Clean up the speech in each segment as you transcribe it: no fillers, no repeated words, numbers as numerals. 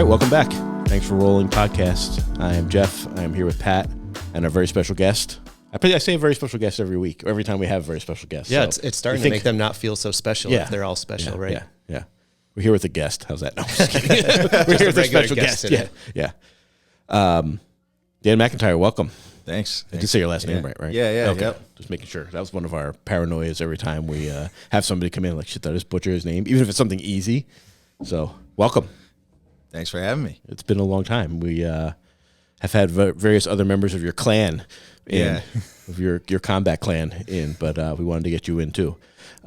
right, welcome back. Thanks for rolling podcast. I am Jeff. I am here with Pat and a very special guest. I say a very special guest every week, or every time we have a very special guest. Yeah, so to make them not feel so special if they're all special, right? Yeah. We're here with a guest. How's that? No, I'm just kidding. We're here with a special guest. Yeah. Dan McIntyre, welcome. Thanks. I did say your last name right? Yeah. Okay. Yep. Just making sure. That was one of our paranoias every time we have somebody come in, like, shit, did I just butcher his name? Even if it's something easy. So, welcome. Thanks for having me. It's been a long time. We have had various other members of your clan of your combat clan in, but we wanted to get you in too.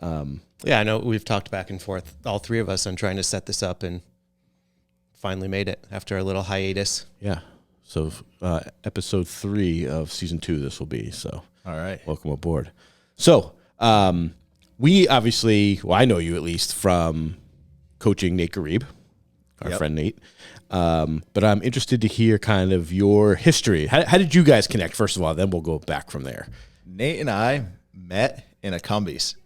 I know we've talked back and forth, all three of us, on trying to set this up, and finally made it after a little hiatus. Yeah. So episode 3 of season 2, this will be. So all right, welcome aboard. So we obviously, I know you at least from coaching Nate Ghareeb, our friend Nate. But I'm interested to hear kind of your history. How did you guys connect, first of all? Then we'll go back from there. Nate and I met in a Cumbies.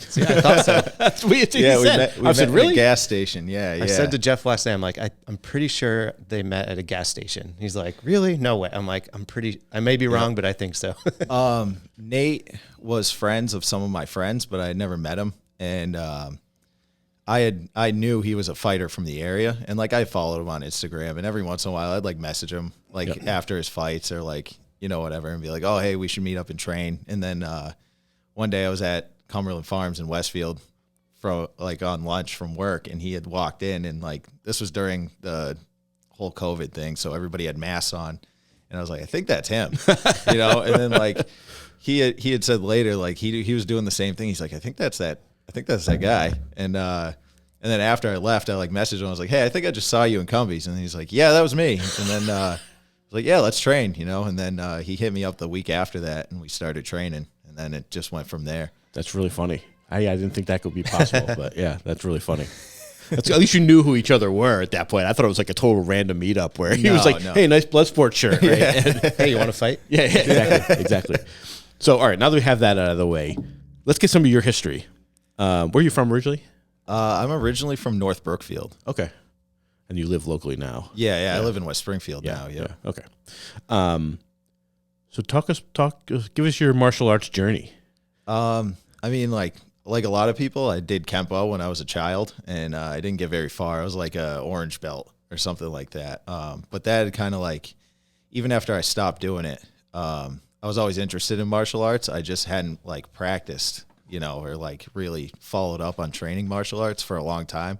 See, I thought so. That's what you said. We met really? At a gas station. Yeah. I said to Jeff last night, I'm like, I'm pretty sure they met at a gas station. He's like, really? No way. I'm like, I may be wrong, but I think so. Nate was friends of some of my friends, but I had never met him. And I knew he was a fighter from the area, and like I followed him on Instagram, and every once in a while I'd like message him like after his fights or like, whatever, and be like, oh, hey, we should meet up and train. And then one day I was at Cumberland Farms in Westfield on lunch from work, and he had walked in, and like this was during the whole COVID thing, so everybody had masks on, and I was like, I think that's him, and then like he had said later, like he was doing the same thing. He's like, I think that's that guy. And then after I left, I like messaged him. I was like, hey, I think I just saw you in Cumbies. And he's like, yeah, that was me. And then I was like, yeah, let's train, And then he hit me up the week after that, and we started training. And then it just went from there. That's really funny. I didn't think that could be possible, but yeah, that's really funny. At least you knew who each other were at that point. I thought it was like a total random meetup where he was like, hey, nice Bloodsport shirt. Right? And, hey, you want to fight? Yeah, exactly. So, all right, now that we have that out of the way, let's get some of your history. Where are you from originally? I'm originally from North Brookfield. Okay. And you live locally now? Yeah. I live in West Springfield now. Yeah. Okay. So give us your martial arts journey. I mean, like a lot of people, I did Kempo when I was a child, and I didn't get very far. I was like a orange belt or something like that. But that kind of like, even after I stopped doing it, I was always interested in martial arts. I just hadn't like practiced, or like really followed up on training martial arts for a long time.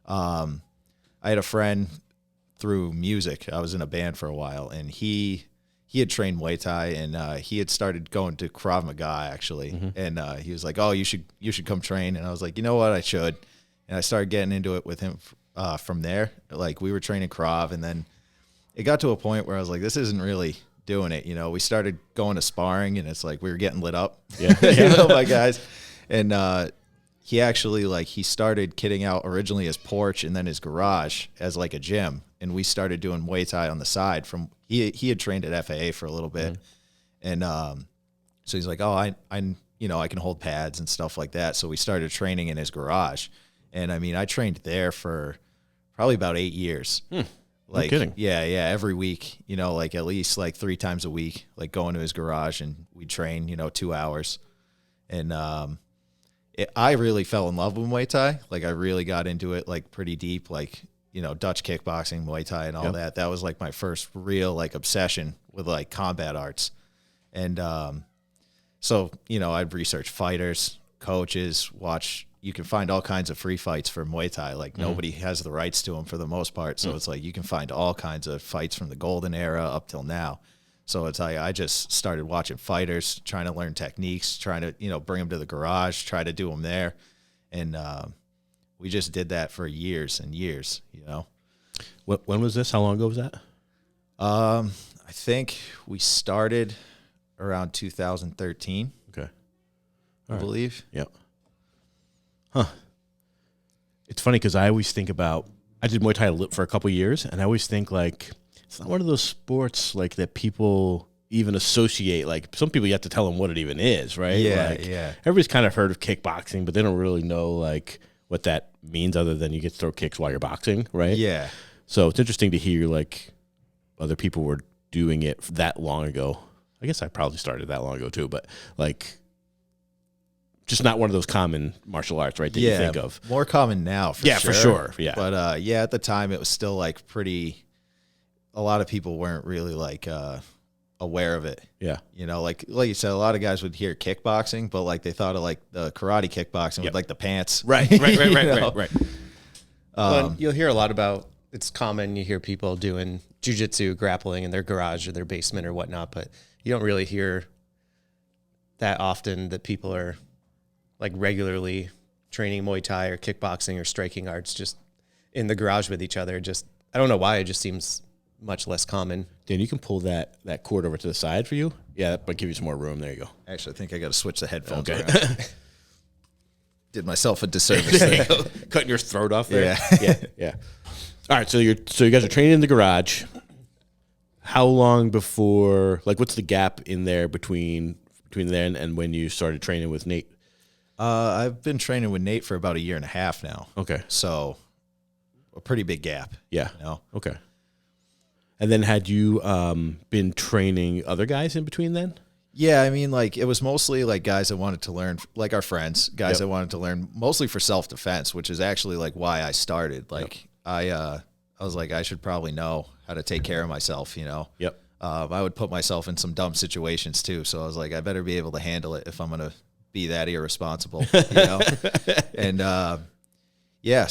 I had a friend through music. I was in a band for a while, and he had trained Muay Thai, and he had started going to Krav Maga actually. Mm-hmm. And he was like, oh, you should come train. And I was like, you know what, I should. And I started getting into it with him from there. Like we were training Krav, and then it got to a point where I was like, this isn't really doing it. We started going to sparring, and it's like we were getting lit up. Yeah. My guys. And he actually he started kitting out originally his porch and then his garage as like a gym, and we started doing Muay Thai on the side. From he had trained at FAA for a little bit. Mm-hmm. And so he's like, oh, I can hold pads and stuff like that. So we started training in his garage, and I mean I trained there for probably about 8 years. No kidding. Yeah, every week, like at least like 3 times a week, like going to his garage, and we train, 2 hours. And I really fell in love with Muay Thai. Like I really got into it like pretty deep, like, Dutch kickboxing, Muay Thai and all that. That was like my first real like obsession with like combat arts. And so, I'd research fighters, coaches, you can find all kinds of free fights for Muay Thai. Like nobody has the rights to them for the most part. So it's like you can find all kinds of fights from the golden era up till now. So it's like I just started watching fighters, trying to learn techniques, trying to, bring them to the garage, try to do them there. And we just did that for years and years, When was this? How long ago was that? I think we started around 2013. Okay. I believe. Yep. Huh. It's funny because I always think about, I did Muay Thai for a couple of years, and I always think like, it's not one of those sports like that people even associate. Like some people, you have to tell them what it even is, right? Yeah, like, everybody's kind of heard of kickboxing, but they don't really know like what that means other than you get to throw kicks while you're boxing, right? Yeah. So it's interesting to hear like other people were doing it that long ago. I guess I probably started that long ago too, but like just not one of those common martial arts, right? That you think of. More common now, for for sure. Yeah. But at the time it was still like pretty, a lot of people weren't really like aware of it. Yeah. You know, like you said, a lot of guys would hear kickboxing, but like they thought of like the karate kickboxing with like the pants. Right. Well, you'll hear a lot about, it's common, you hear people doing jiu-jitsu, grappling in their garage or their basement or whatnot, but you don't really hear that often that people are like regularly training Muay Thai or kickboxing or striking arts just in the garage with each other. Just, I don't know why, it just seems much less common. Dan, you can pull that cord over to the side for you. Yeah, that might give you some more room. There you go. Actually, I think I got to switch the headphones around. Did myself a disservice. Cutting your throat off there. Yeah. All right, so you guys are training in the garage. How long before, like, what's the gap in there between then and when you started training with Nate? I've been training with Nate for about 1.5 years now. Okay. So a pretty big gap. Yeah. You know? Okay. And then had you been training other guys in between then? Yeah, I mean, like, it was mostly like guys that wanted to learn, like our friends, guys that wanted to learn mostly for self-defense, which is actually like why I started. Like, I was like, I should probably know how to take care of myself, you know? Yep. I would put myself in some dumb situations too. So I was like, I better be able to handle it if I'm going to be that irresponsible, you know? And,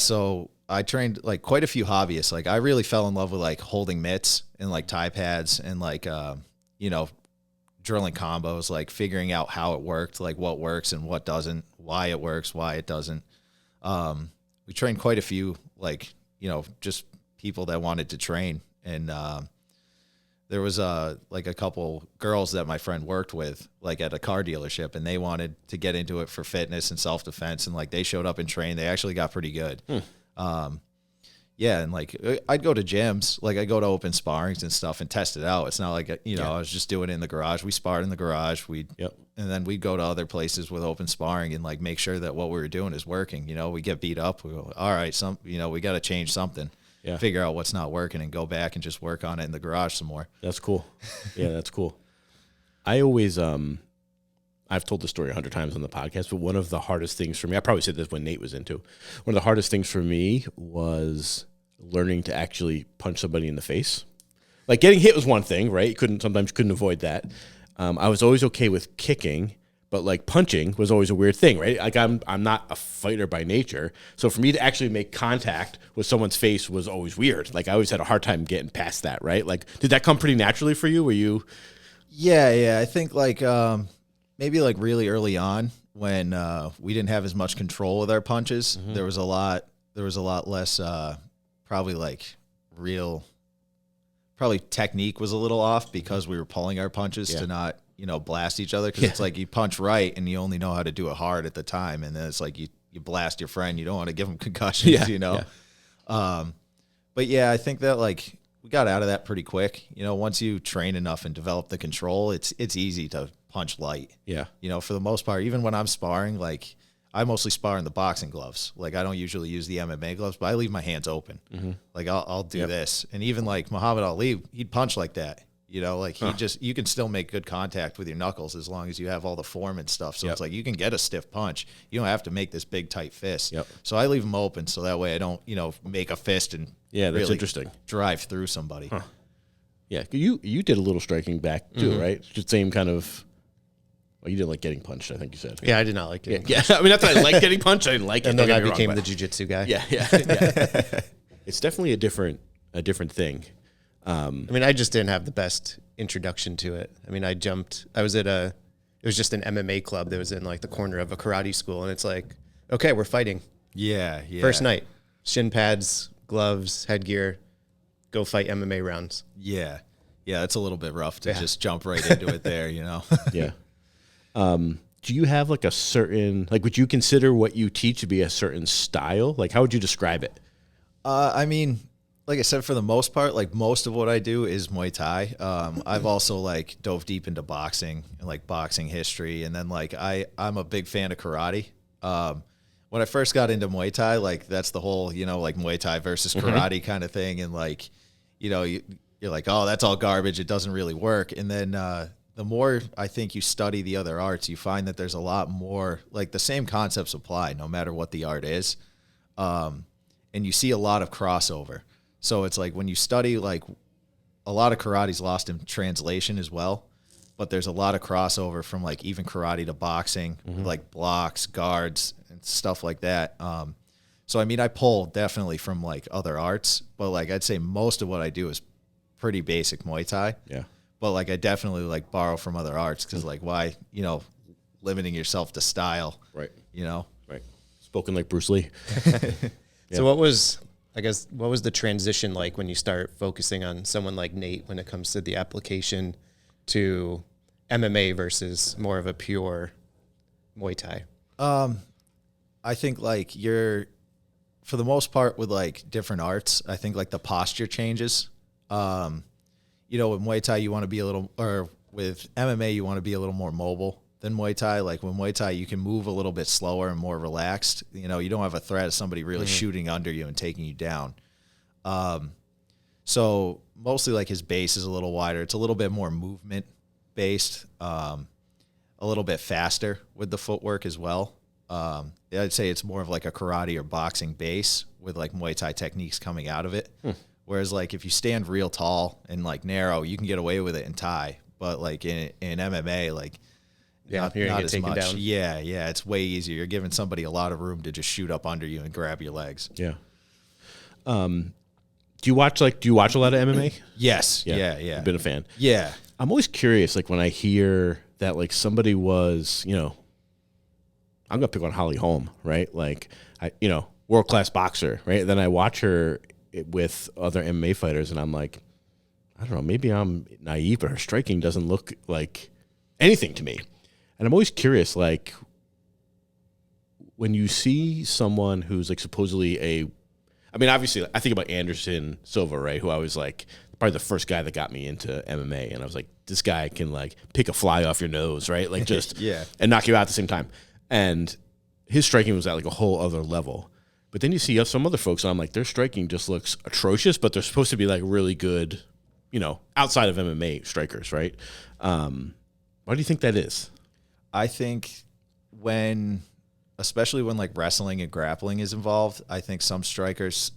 so I trained like quite a few hobbyists. Like I really fell in love with like holding mitts and like Thai pads and like, drilling combos, like figuring out how it worked, like what works and what doesn't, why it works, why it doesn't. We trained quite a few, like, just people that wanted to train. And, there was like a couple girls that my friend worked with, like at a car dealership, and they wanted to get into it for fitness and self-defense. And like they showed up and trained. They actually got pretty good. And like I'd go to gyms, like I go to open sparrings and stuff and test it out. It's not like, I was just doing it in the garage. We sparred in the garage. And then we'd go to other places with open sparring and like make sure that what we were doing is working. We get beat up. We go, all right, we got to change something. Yeah. Figure out what's not working and go back and just work on it in the garage some more. That's cool. Yeah, that's cool. I always, I've told the story 100 times on the podcast, but one of the hardest things for me, I probably said this when Nate was into, one of the hardest things for me was learning to actually punch somebody in the face. Like getting hit was one thing, right? Sometimes couldn't avoid that. I was always okay with kicking, but like punching was always a weird thing, right? Like I'm not a fighter by nature. So for me to actually make contact with someone's face was always weird. Like I always had a hard time getting past that, right? Like, did that come pretty naturally for you? Were you? Yeah. I think like, maybe like really early on when, we didn't have as much control with our punches, there was a lot less, probably technique was a little off because we were pulling our punches to not, blast each other. Cause it's like you punch right and you only know how to do it hard at the time. And then it's like you blast your friend. You don't want to give them concussions, But yeah, I think that like we got out of that pretty quick. Once you train enough and develop the control, it's easy to punch light. Yeah. For the most part, even when I'm sparring, like I mostly spar in the boxing gloves. Like I don't usually use the MMA gloves, but I leave my hands open. Like I'll do this. And even like Muhammad Ali, he'd punch like that. Like you can still make good contact with your knuckles as long as you have all the form and stuff. So it's like you can get a stiff punch. You don't have to make this big tight fist. So I leave them open so that way I don't, make a fist and that's really interesting. Drive through somebody. Huh. Yeah, you did a little striking back too, right? Just same kind of. Well, you didn't like getting punched, I think you said. Yeah, I did not like getting punched. Yeah, I mean, that's why I like getting punched. I didn't like it. And then I became the jiu-jitsu guy. Yeah. It's definitely a different thing. I mean, I just didn't have the best introduction to it. I mean, it was just an MMA club that was in like the corner of a karate school. And it's like, okay, we're fighting. Yeah. First night, shin pads, gloves, headgear, go fight MMA rounds. Yeah. Yeah, it's a little bit rough to just jump right into it there, Yeah. Do you have like a certain, like, would you consider what you teach to be a certain style? Like, how would you describe it? I mean, like I said, for the most part, like most of what I do is Muay Thai. I've also like dove deep into boxing and like boxing history. And then like, I'm a big fan of karate. when I first got into Muay Thai, like that's the whole, like Muay Thai versus karate kind of thing. And like, you're like, oh, that's all garbage. It doesn't really work. And then the more I think you study the other arts, you find that there's a lot more, like the same concepts apply no matter what the art is. And you see a lot of crossover. So it's like when you study, like a lot of karate's lost in translation as well, but there's a lot of crossover from like even karate to boxing, like blocks, guards, and stuff like that. So, I mean, I pull definitely from like other arts, but like I'd say most of what I do is pretty basic Muay Thai. Yeah. But like I definitely like borrow from other arts because like why, limiting yourself to style, Right. Right. Spoken like Bruce Lee. So what was the transition like when you start focusing on someone like Nate when it comes to the application to MMA versus more of a pure Muay Thai? I think like for the most part with like different arts, I think like the posture changes. With Muay Thai, you want to be with MMA, you want to be a little more mobile than Muay Thai. Like with Muay Thai, you can move a little bit slower and more relaxed. You don't have a threat of somebody really shooting under you and taking you down. So mostly like his base is a little wider. It's a little bit more movement based, a little bit faster with the footwork as well. I'd say it's more of like a karate or boxing base with like Muay Thai techniques coming out of it. Whereas like if you stand real tall and like narrow, you can get away with it in Thai. But like in MMA, like not as much. Down. Yeah, it's way easier. You're giving somebody a lot of room to just shoot up under you and grab your legs. Yeah. Do you watch a lot of MMA? Yes. Yeah. I've been a fan. Yeah. I'm always curious, like when I hear that like somebody was, I'm gonna pick on Holly Holm, right? Like world-class boxer, right? And then I watch her with other MMA fighters and I'm like, I don't know, maybe I'm naive, but her striking doesn't look like anything to me. And I'm always curious, like when you see someone who's like supposedly obviously I think about Anderson Silva, right? Who I was like probably the first guy that got me into MMA. And I was like, this guy can like pick a fly off your nose, right? Like just, and knock you out at the same time. And his striking was at like a whole other level. But then you see some other folks, and I'm like, their striking just looks atrocious, but they're supposed to be like really good, outside of MMA strikers, right? Why do you think that is? I think especially when like wrestling and grappling is involved, I think some strikers,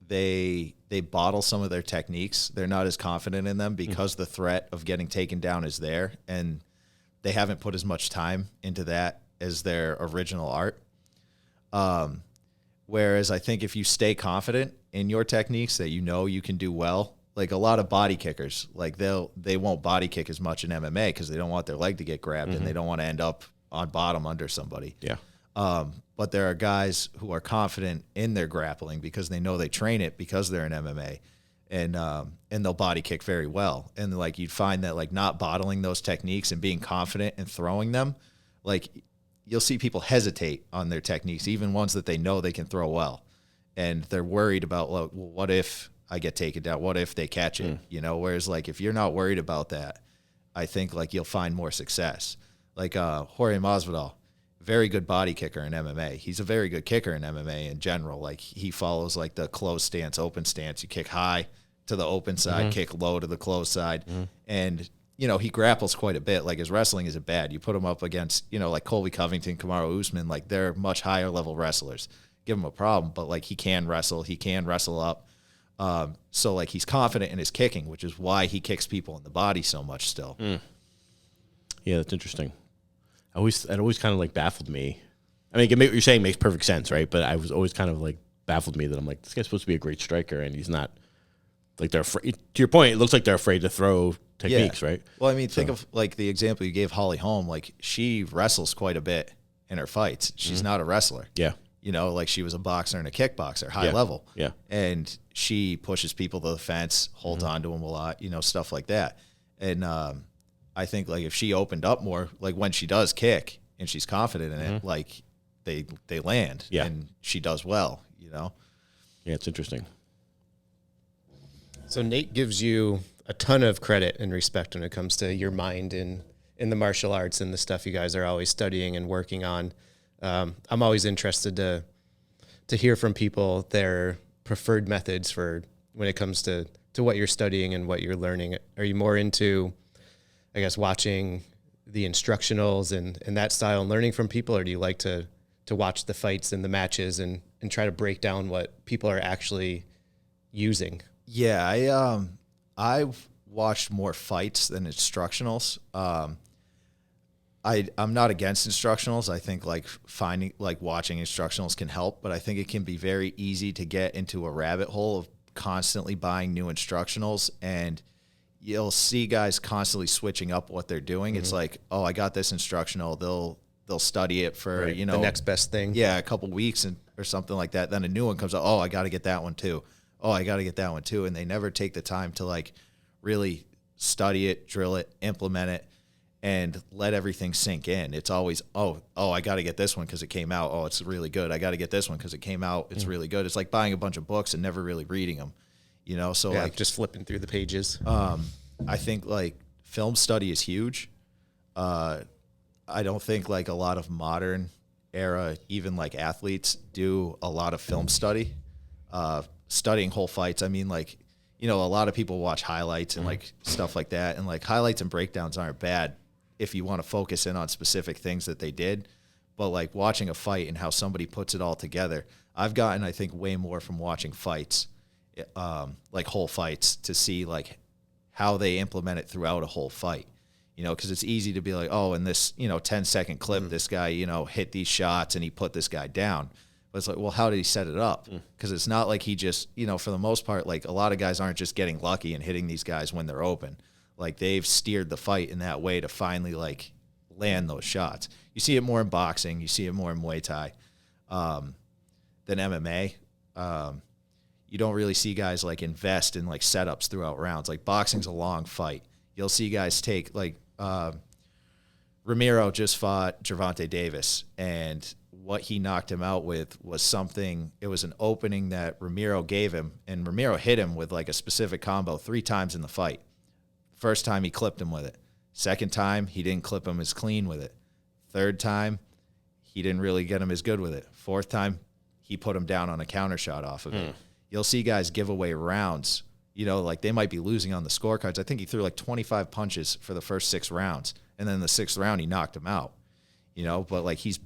they bottle some of their techniques. They're not as confident in them because the threat of getting taken down is there, and they haven't put as much time into that as their original art. Whereas I think if you stay confident in your techniques that you can do well, like a lot of body kickers, like they won't body kick as much in MMA because they don't want their leg to get grabbed and they don't want to end up on bottom under somebody. Yeah. But there are guys who are confident in their grappling because they know they train it because they're in MMA, and they'll body kick very well. And like you'd find that like not bottling those techniques and being confident and throwing them, like you'll see people hesitate on their techniques, even ones that they know they can throw well. And they're worried about, well, what if I get taken down? What if they catch it? Whereas like if you're not worried about that, I think like you'll find more success. Like Jorge Masvidal, very good body kicker in MMA. He's a very good kicker in MMA in general. Like he follows like the closed stance, open stance. You kick high to the open side, kick low to the closed side. And he grapples quite a bit. Like his wrestling isn't bad. You put him up against, like Colby Covington, Kamaru Usman, like they're much higher level wrestlers. Give him a problem, but like he can wrestle up. So like he's confident in his kicking, which is why he kicks people in the body so much still. Yeah, that's interesting. It always kind of like baffled me. I mean, what you're saying makes perfect sense, right? But I was always kind of like baffled me that I'm like, this guy's supposed to be a great striker, and he's not. Like they're afraid. To your point, it looks like they're afraid to throw techniques, right? Well, I mean, think of like the example you gave, Holly Holm. Like she wrestles quite a bit in her fights. She's not a wrestler. Yeah. Like she was a boxer and a kickboxer, high level. Yeah. And she pushes people to the fence, holds on to them a lot, stuff like that. And I think like if she opened up more, like when she does kick and she's confident in it, like they land and she does well, Yeah, it's interesting. So Nate gives you a ton of credit and respect when it comes to your mind in the martial arts and the stuff you guys are always studying and working on. I'm always interested to hear from people their preferred methods for when it comes to what you're studying and what you're learning. Are you more into, I guess, watching the instructionals and that style and learning from people, or do you like to watch the fights and the matches and try to break down what people are actually using? Yeah, I've watched more fights than instructionals. I'm not against instructionals. I think watching instructionals can help, but I think it can be very easy to get into a rabbit hole of constantly buying new instructionals, and you'll see guys constantly switching up what they're doing. It's like, oh, I got this instructional. They'll study it for, the next best thing. Yeah, a couple weeks or something like that. Then a new one comes out. Oh, I got to get that one too. Oh, I got to get that one too. And they never take the time to like really study it, drill it, implement it, and let everything sink in. It's always, oh, I got to get this one because it came out. Oh, it's really good. I got to get this one because it came out. It's really good. It's like buying a bunch of books and never really reading them, So like just flipping through the pages. I think like film study is huge. I don't think like a lot of modern era, even like athletes do a lot of film study, studying whole fights. I mean, like, a lot of people watch highlights and like stuff like that. And like highlights and breakdowns aren't bad if you want to focus in on specific things that they did. But like watching a fight and how somebody puts it all together, I've gotten, I think, way more from watching fights, like whole fights, to see like how they implement it throughout a whole fight. Because it's easy to be like, oh, in this, 10-second clip, this guy, hit these shots and he put this guy down. But it's like, well, how did he set it up? Because it's not like he just, for the most part, like a lot of guys aren't just getting lucky and hitting these guys when they're open. Like they've steered the fight in that way to finally like land those shots. You see it more in boxing. You see it more in Muay Thai than MMA. You don't really see guys like invest in like setups throughout rounds. Like boxing's a long fight. You'll see guys take like Ramiro just fought Gervonta Davis, and what he knocked him out with was something. It was an opening that Ramiro gave him, and Ramiro hit him with like a specific combo 3 times in the fight. First time he clipped him with it. Second time he didn't clip him as clean with it. Third time he didn't really get him as good with it. Fourth time he put him down on a counter shot off of it. You'll see guys give away rounds. Like they might be losing on the scorecards. I think he threw like 25 punches for the first 6 rounds. And then the 6th round, he knocked him out, but like he's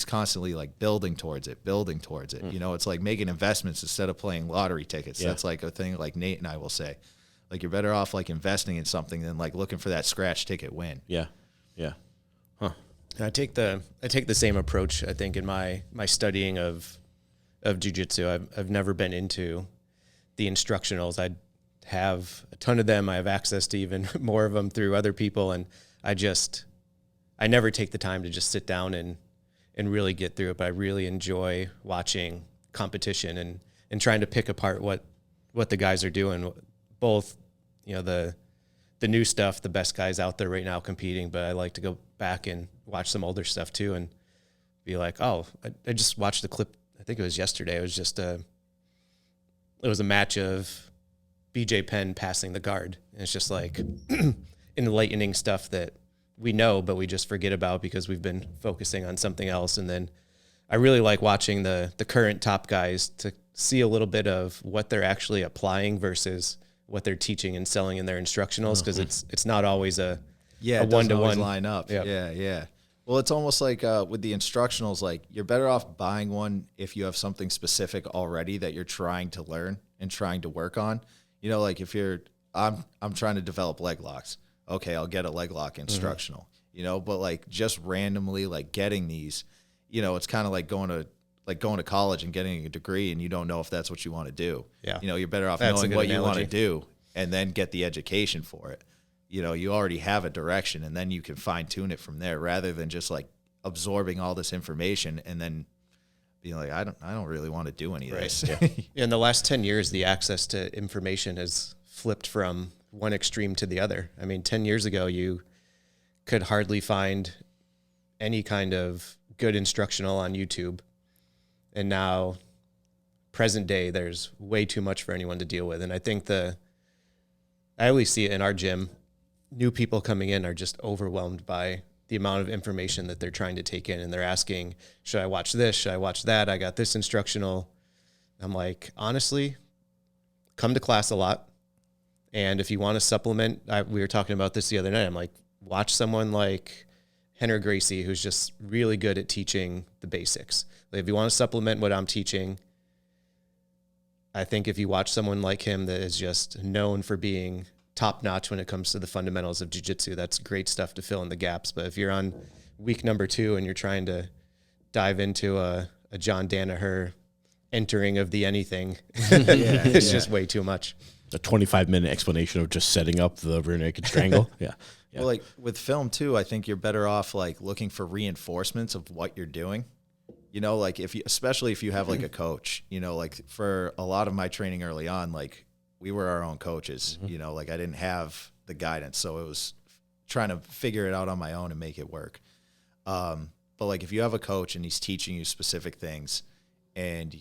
constantly like building towards it. It's like making investments instead of playing lottery tickets. Yeah. That's like a thing like Nate and I will say, like you're better off like investing in something than like looking for that scratch ticket win. Yeah. Huh. I take the same approach, I think, in my studying of jiu-jitsu. I've never been into the instructionals. I have a ton of them. I have access to even more of them through other people. And I never take the time to just sit down and really get through it. But I really enjoy watching competition and trying to pick apart what the guys are doing. Both, the new stuff, the best guys out there right now competing, but I like to go back and watch some older stuff too and be like, oh, I just watched the clip. I think it was yesterday. It was just it was a match of BJ Penn passing the guard. And it's just like enlightening stuff that we know, but we just forget about because we've been focusing on something else. And then I really like watching the current top guys to see a little bit of what they're actually applying versus what they're teaching and selling in their instructionals, because it's not always a one-to-one line up. Yep. Yeah. Well, it's almost like with the instructionals, like you're better off buying one if you have something specific already that you're trying to learn and trying to work on. Like if I'm trying to develop leg locks. Okay, I'll get a leg lock instructional. But like just randomly like getting these, it's kind of like going to college and getting a degree and you don't know if that's what you want to do. Yeah. You're better off knowing what you want to do and then get the education for it. You already have a direction and then you can fine tune it from there rather than just like absorbing all this information and then being like, I don't really want to do any of this. Yeah. In the last 10 years, the access to information has flipped from one extreme to the other. I mean, 10 years ago, you could hardly find any kind of good instructional on YouTube. And now, present day, there's way too much for anyone to deal with. And I think I always see it in our gym. New people coming in are just overwhelmed by the amount of information that they're trying to take in, and they're asking, should I watch this? Should I watch that? I got this instructional. I'm like, honestly, come to class a lot. And if you want to supplement, we were talking about this the other night. I'm like, watch someone like Henry Gracie, who's just really good at teaching the basics. Like, if you want to supplement what I'm teaching, I think if you watch someone like him that is just known for being top notch when it comes to the fundamentals of jiu-jitsu, that's great stuff to fill in the gaps. But if you're on week number 2 and you're trying to dive into a John Danaher entering of the anything, it's just way too much. A 25-minute explanation of just setting up the rear naked strangle. Yeah. Well, like with film too, I think you're better off like looking for reinforcements of what you're doing. You know, like especially if you have like a coach, you know, like for a lot of my training early on, like we were our own coaches, you know, like I didn't have the guidance. So it was trying to figure it out on my own and make it work. But like if you have a coach and he's teaching you specific things and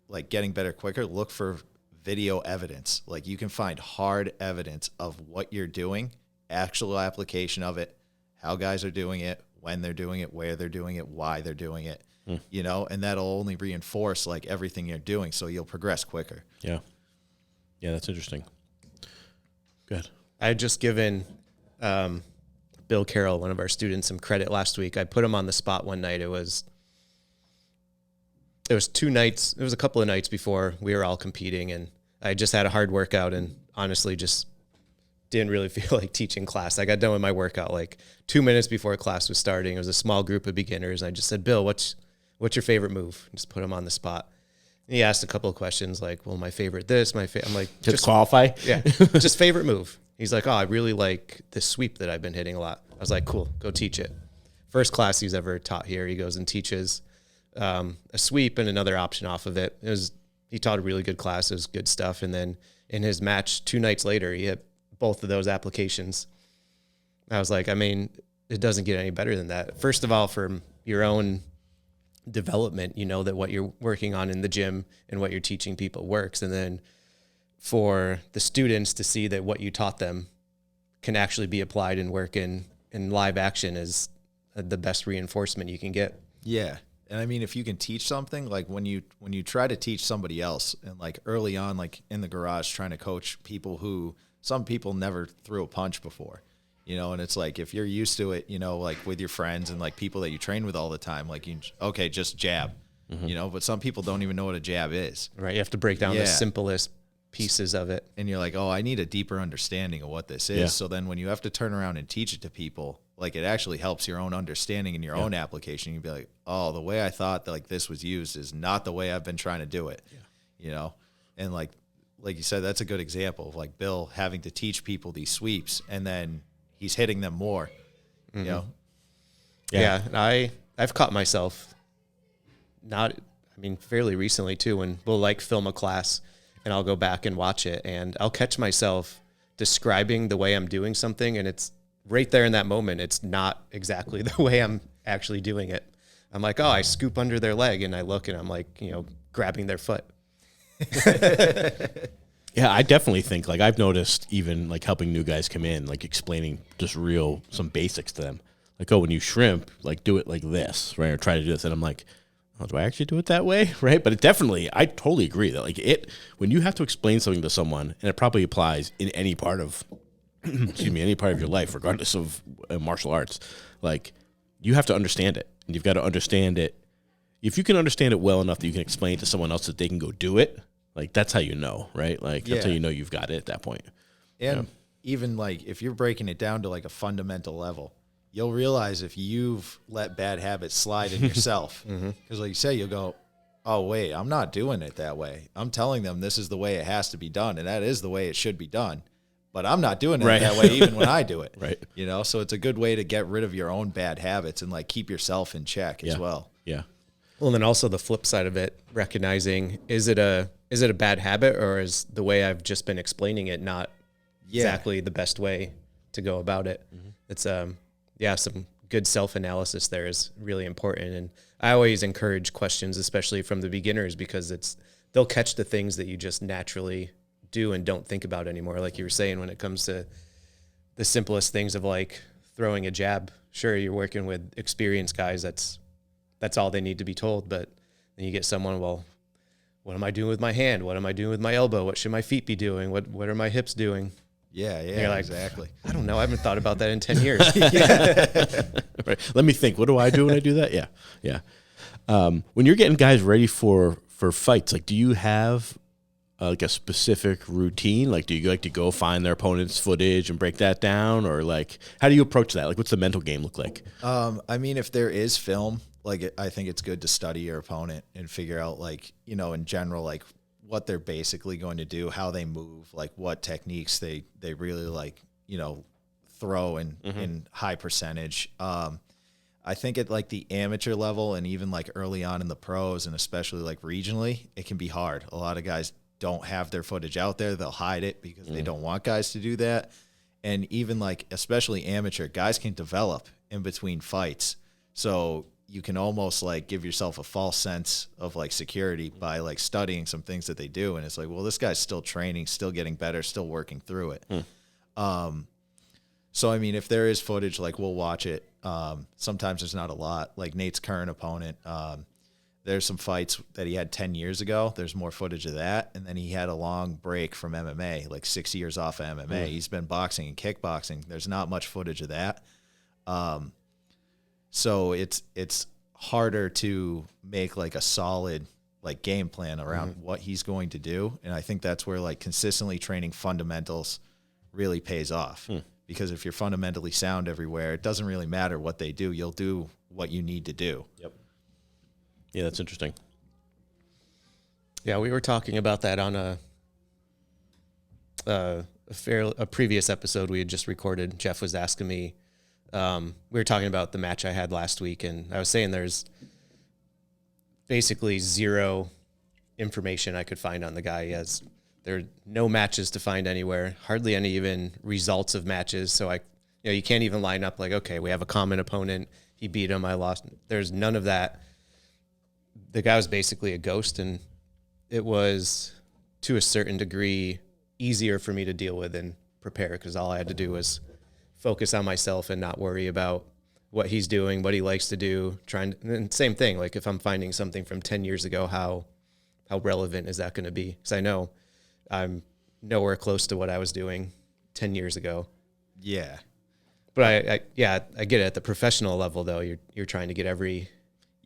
like getting better quicker, look for video evidence. Like you can find hard evidence of what you're doing, actual application of it, how guys are doing it, when they're doing it, where they're doing it, why they're doing it, you know, and that'll only reinforce like everything you're doing. So you'll progress quicker. Yeah. Yeah, that's interesting. Good. I had just given Bill Carroll, one of our students, some credit last week. I put him on the spot one night. It was 2 nights. It was a couple of nights before we were all competing, and I just had a hard workout and honestly just didn't really feel like teaching class. I got done with my workout like 2 minutes before class was starting. It was a small group of beginners. And I just said, Bill, what's your favorite move? Just put him on the spot. And he asked a couple of questions like, well, my favorite this, I'm like, just qualify? Yeah, just favorite move. He's like, oh, I really like this sweep that I've been hitting a lot. I was like, cool, go teach it. First class he's ever taught here. He goes and teaches a sweep and another option off of it. He taught a really good class. It was good stuff. And then in his match 2 nights later, he hit both of those applications. I was like, I mean, it doesn't get any better than that. First of all, from your own development, you know that what you're working on in the gym and what you're teaching people works. And then for the students to see that what you taught them can actually be applied and work in live action is the best reinforcement you can get. Yeah. And I mean, if you can teach something, like when you try to teach somebody else and like early on, like in the garage, trying to coach people who some people never threw a punch before, you know, and it's like, if you're used to it, you know, like with your friends and like people that you train with all the time, like just jab, you know, but some people don't even know what a jab is. Right. You have to break down the simplest pieces of it. And you're like, oh, I need a deeper understanding of what this is. Yeah. So then when you have to turn around and teach it to people, like it actually helps your own understanding and your own application. You'd be like, oh, the way I thought that like this was used is not the way I've been trying to do it, you know? And like you said, that's a good example of like Bill having to teach people these sweeps and then he's hitting them more, you know? Yeah. And I've caught myself fairly recently too, when we'll like film a class and I'll go back and watch it and I'll catch myself describing the way I'm doing something. And it's right there in that moment. It's not exactly the way I'm actually doing it. I'm like, oh, I scoop under their leg and I look and I'm like, you know, grabbing their foot. Yeah, I definitely think, like, I've noticed even, like, helping new guys come in, like, explaining just some basics to them. Like, oh, when you shrimp, like, do it like this, right? Or try to do this. And I'm like, oh, do I actually do it that way, right? But I totally agree that, like, when you have to explain something to someone, and it probably applies in any part of, any part of your life, regardless of martial arts, like, you have to understand it. And you've got to understand it. If you can understand it well enough that you can explain it to someone else that they can go do it, like, that's how you know, right? Like, that's how you know you've got it at that point. And even, like, if you're breaking it down to, like, a fundamental level, you'll realize if you've let bad habits slide in yourself. Because, like you say, you'll go, oh, wait, I'm not doing it that way. I'm telling them this is the way it has to be done, and that is the way it should be done. But I'm not doing it that way even when I do it. Right. You know, so it's a good way to get rid of your own bad habits and, like, keep yourself in check as well. Yeah. Well, and then also the flip side of it, recognizing, is it a bad habit, or is the way I've just been explaining it not exactly the best way to go about it? It's some good self-analysis there is really important. And I always encourage questions, especially from the beginners, because they'll catch the things that you just naturally do and don't think about anymore. Like you were saying, when it comes to the simplest things of like throwing a jab, sure, you're working with experienced guys. That's all they need to be told. But then you get someone, well, what am I doing with my hand? What am I doing with my elbow? What should my feet be doing? What are my hips doing? Yeah, You're like, exactly. I don't know. I haven't thought about that in 10 years. Right. Let me think. What do I do when I do that? Yeah. When you're getting guys ready for fights, like, do you have like a specific routine? Like, do you like to go find their opponent's footage and break that down, or like, how do you approach that? Like, what's the mental game look like? I mean, if there is film, like, I think it's good to study your opponent and figure out, like, you know, in general, like, what they're basically going to do, how they move, like what techniques they really, like, you know, throw in high percentage. I think at like the amateur level and even like early on in the pros and especially like regionally, it can be hard. A lot of guys don't have their footage out there. They'll hide it because they don't want guys to do that. And even like, especially amateur, guys can develop in between fights. So you can almost like give yourself a false sense of like security by like studying some things that they do. And it's like, well, this guy's still training, still getting better, still working through it. So, I mean, if there is footage, like, we'll watch it. Sometimes there's not a lot. Like Nate's current opponent, there's some fights that he had 10 years ago. There's more footage of that. And then he had a long break from MMA, like 6 years off of MMA. He's been boxing and kickboxing. There's not much footage of that. So it's harder to make like a solid like game plan around what he's going to do. And I think that's where like consistently training fundamentals really pays off. Because if you're fundamentally sound everywhere, it doesn't really matter what they do. You'll do what you need to do. Yep. Yeah, that's interesting. Yeah, we were talking about that on a previous episode we had just recorded. Jeff was asking me, we were talking about the match I had last week, and I was saying there's basically zero information I could find on the guy. There are no matches to find anywhere, hardly any even results of matches. So you can't even line up like, okay, we have a common opponent. He beat him. I lost. There's none of that. The guy was basically a ghost, and it was to a certain degree easier for me to deal with and prepare because all I had to do was focus on myself and not worry about what he's doing, what he likes to do. And same thing. Like if I'm finding something from 10 years ago, how relevant is that going to be? Because I know I'm nowhere close to what I was doing 10 years ago. Yeah. But I get it. At the professional level, though, you're trying to get every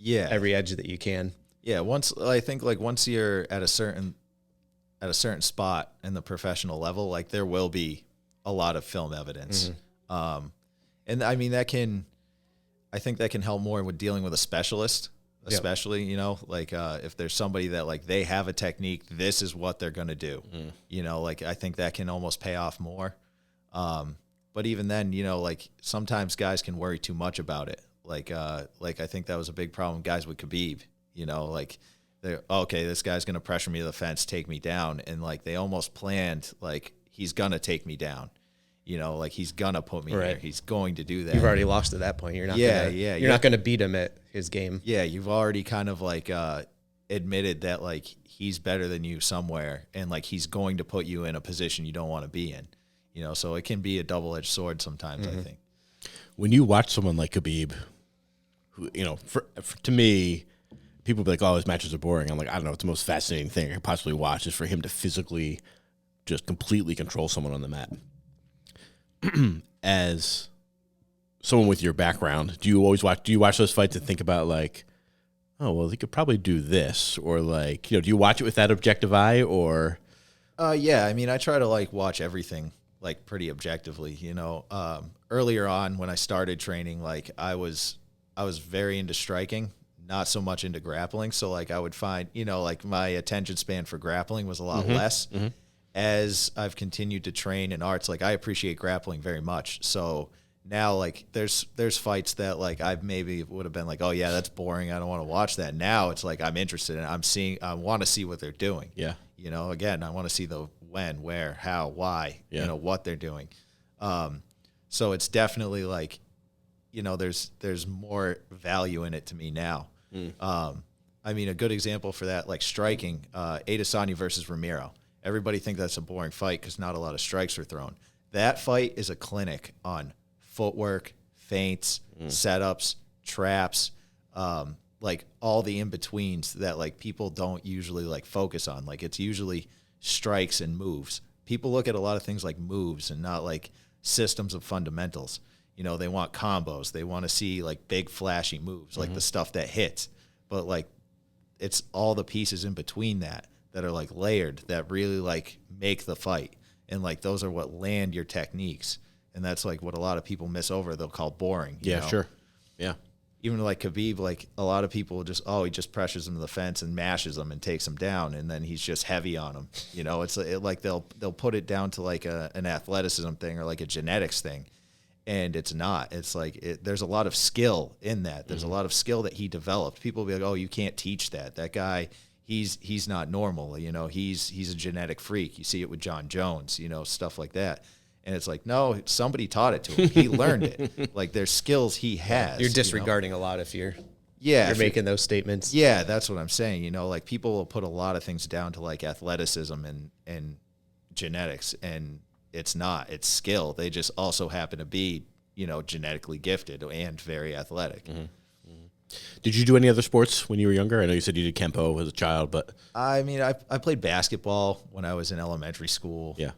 edge that you can. Yeah. Once you're at a certain spot in the professional level, like there will be a lot of film evidence. And I mean, I think that can help more with dealing with a specialist, especially, you know, like if there's somebody that like they have a technique, this is what they're going to do, you know, like I think that can almost pay off more. But even then, you know, like sometimes guys can worry too much about it. Like I think that was a big problem, guys with Khabib, you know, like they're okay, this guy's going to pressure me to the fence, take me down. And like, they almost planned, like he's going to take me down. You know, like he's gonna put me there. He's going to do that. You've already lost at that point. You're not. You're not gonna beat him at his game. Yeah, you've already kind of like admitted that like he's better than you somewhere, and like he's going to put you in a position you don't want to be in. You know, so it can be a double-edged sword sometimes. I think. When you watch someone like Khabib, who, you know, to me, people be like, "Oh, his matches are boring." I'm like, I don't know. It's the most fascinating thing I could possibly watch is for him to physically just completely control someone on the mat. As someone with your background, do you watch those fights and think about like, oh, well, he could probably do this, or like, you know, do you watch it with that objective eye, or? Yeah, I mean, I try to like watch everything like pretty objectively, you know. Earlier on when I started training, like I was very into striking, not so much into grappling. So like I would find, you know, like my attention span for grappling was a lot less. As I've continued to train in arts, like I appreciate grappling very much. So now like there's fights that like I maybe would have been like, oh yeah, that's boring, I don't want to watch that. Now it's like I'm interested in I want to see what they're doing. Yeah. You know, again, I want to see the when, where, how, why, you know, what they're doing. So it's definitely like, you know, there's more value in it to me now. I mean, a good example for that, like striking, Adesanya versus Ramiro. Everybody thinks that's a boring fight because not a lot of strikes are thrown. That fight is a clinic on footwork, feints, setups, traps, like all the in-betweens that like people don't usually like focus on. Like it's usually strikes and moves. People look at a lot of things like moves and not like systems of fundamentals. You know, they want combos. They want to see like big flashy moves, like the stuff that hits. But like it's all the pieces in between that are like layered that really like make the fight. And like those are what land your techniques. And that's like what a lot of people miss over. They'll call boring. You know? Sure. Yeah. Even like Khabib, like a lot of people just, he just pressures him to the fence and mashes him and takes him down, and then he's just heavy on him. You know, it's like they'll put it down to like an athleticism thing or like a genetics thing, and it's not. It's like there's a lot of skill in that. There's a lot of skill that he developed. People will be like, oh, you can't teach that. That guy, he's not normal. You know, he's a genetic freak. You see it with John Jones. You know, stuff like that. And it's like, no, somebody taught it to him. He learned it. Like there's skills he has. You're disregarding a lot if you're making those statements. Yeah, that's what I'm saying. You know, like people will put a lot of things down to like athleticism and genetics, and it's not. It's skill. They just also happen to be, you know, genetically gifted and very athletic. Did you do any other sports when you were younger? I know you said you did Kempo as a child, but I mean, I played basketball when I was in elementary school. Yeah.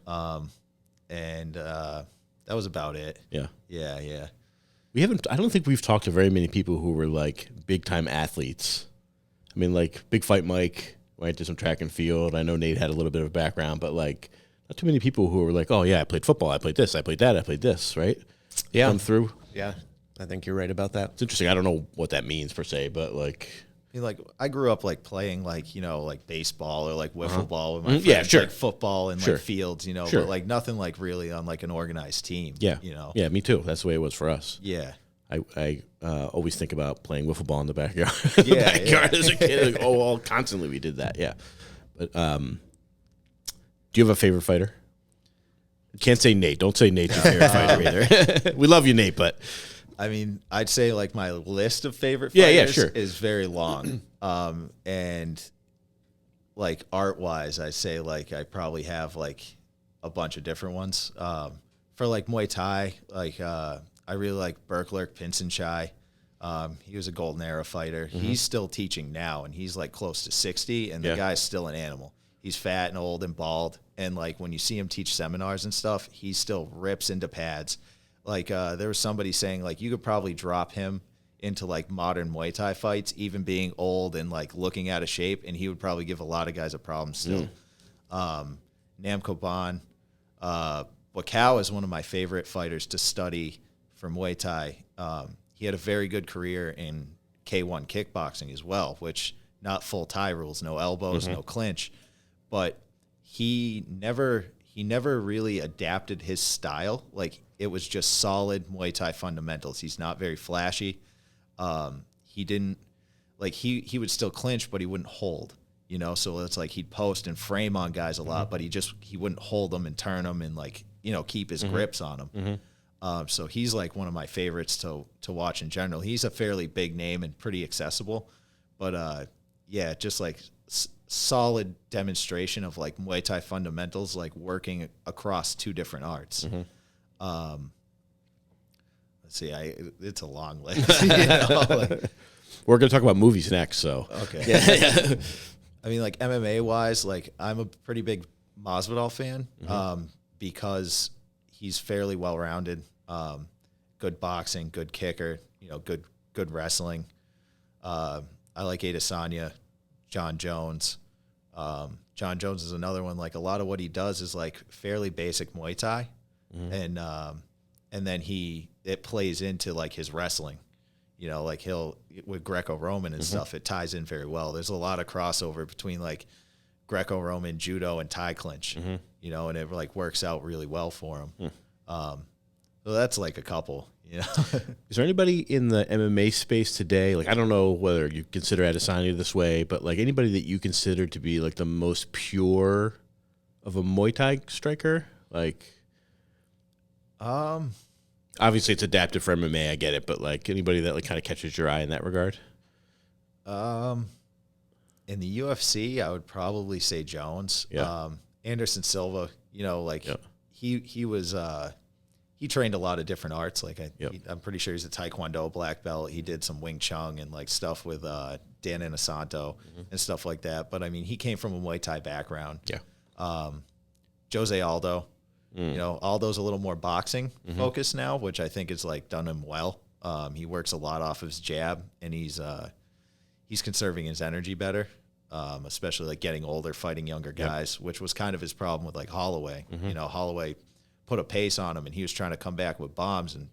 And that was about it. Yeah. Yeah. I don't think we've talked to very many people who were like big time athletes. I mean, like Big Fight Mike went to some track and field. I know Nate had a little bit of a background, but like not too many people who were like, oh yeah, I played football, I played this, I played that, I played this, right? Yeah. Come through. Yeah. I think you're right about that. It's interesting. I don't know what that means per se, but like, I mean, like I grew up like playing like, you know, like baseball or like wiffle ball with my friends, Yeah, sure. like football and like fields, you know, but like nothing like really on like an organized team. Yeah. You know? Yeah, me too. That's the way it was for us. Yeah. I always think about playing wiffle ball in the backyard. Yeah, As a kid. Like, constantly we did that. Yeah. But do you have a favorite fighter? Can't say Nate. Don't say Nate's your favorite fighter either. We love you, Nate, but I mean, I'd say like my list of favorite fighters is very long. And like art wise, I say like I probably have like a bunch of different ones. For like Muay Thai, like I really like Berklerk Pinsenchai. He was a Golden Era fighter. Mm-hmm. He's still teaching now, and he's like close to 60, and the guy's still an animal. He's fat and old and bald, and like when you see him teach seminars and stuff, he still rips into pads. Like there was somebody saying like you could probably drop him into like modern Muay Thai fights, even being old and like looking out of shape, and he would probably give a lot of guys a problem still. Namco Ban, Wakao is one of my favorite fighters to study for Muay Thai. He had a very good career in K1 kickboxing as well, which not full Thai rules, no elbows, no clinch, but he never really adapted his style. Like it was just solid Muay Thai fundamentals. He's not very flashy. He didn't like he would still clinch, but he wouldn't hold. You know, so it's like he'd post and frame on guys a lot, but he wouldn't hold them and turn them and like keep his grips on them. So he's like one of my favorites to watch in general. He's a fairly big name and pretty accessible, but just like solid demonstration of like Muay Thai fundamentals, like working across two different arts. Let's see, it's a long list. We're going to talk about movies next, so. Okay. Yeah. I mean, like MMA wise, like I'm a pretty big Masvidal fan because he's fairly well rounded. Good boxing, good kicker, good wrestling. I like Adesanya, John Jones. John Jones is another one. Like a lot of what he does is like fairly basic Muay Thai, and then it plays into like his wrestling. Like he'll with Greco-Roman and stuff. It ties in very well. There's a lot of crossover between like Greco-Roman, judo, and Thai clinch. And it like works out really well for him. So that's like a couple. Is there anybody in the MMA space today? Like I don't know whether you consider Adesanya this way, but like anybody that you consider to be like the most pure of a Muay Thai striker, like. Obviously, it's adapted for MMA. I get it, but like anybody that like kind of catches your eye in that regard. In the UFC, I would probably say Jones. Yeah. Anderson Silva. He was he trained a lot of different arts. Like Yep. I'm pretty sure he's a Taekwondo black belt. He did some Wing Chun and like stuff with Dan Inosanto and stuff like that. But I mean, he came from a Muay Thai background. Yeah. Jose Aldo, you know, Aldo's a little more boxing focused now, which I think is like done him well. He works a lot off of his jab, and he's conserving his energy better, especially like getting older, fighting younger guys, which was kind of his problem with like Holloway. You know, Holloway put a pace on him, and he was trying to come back with bombs, and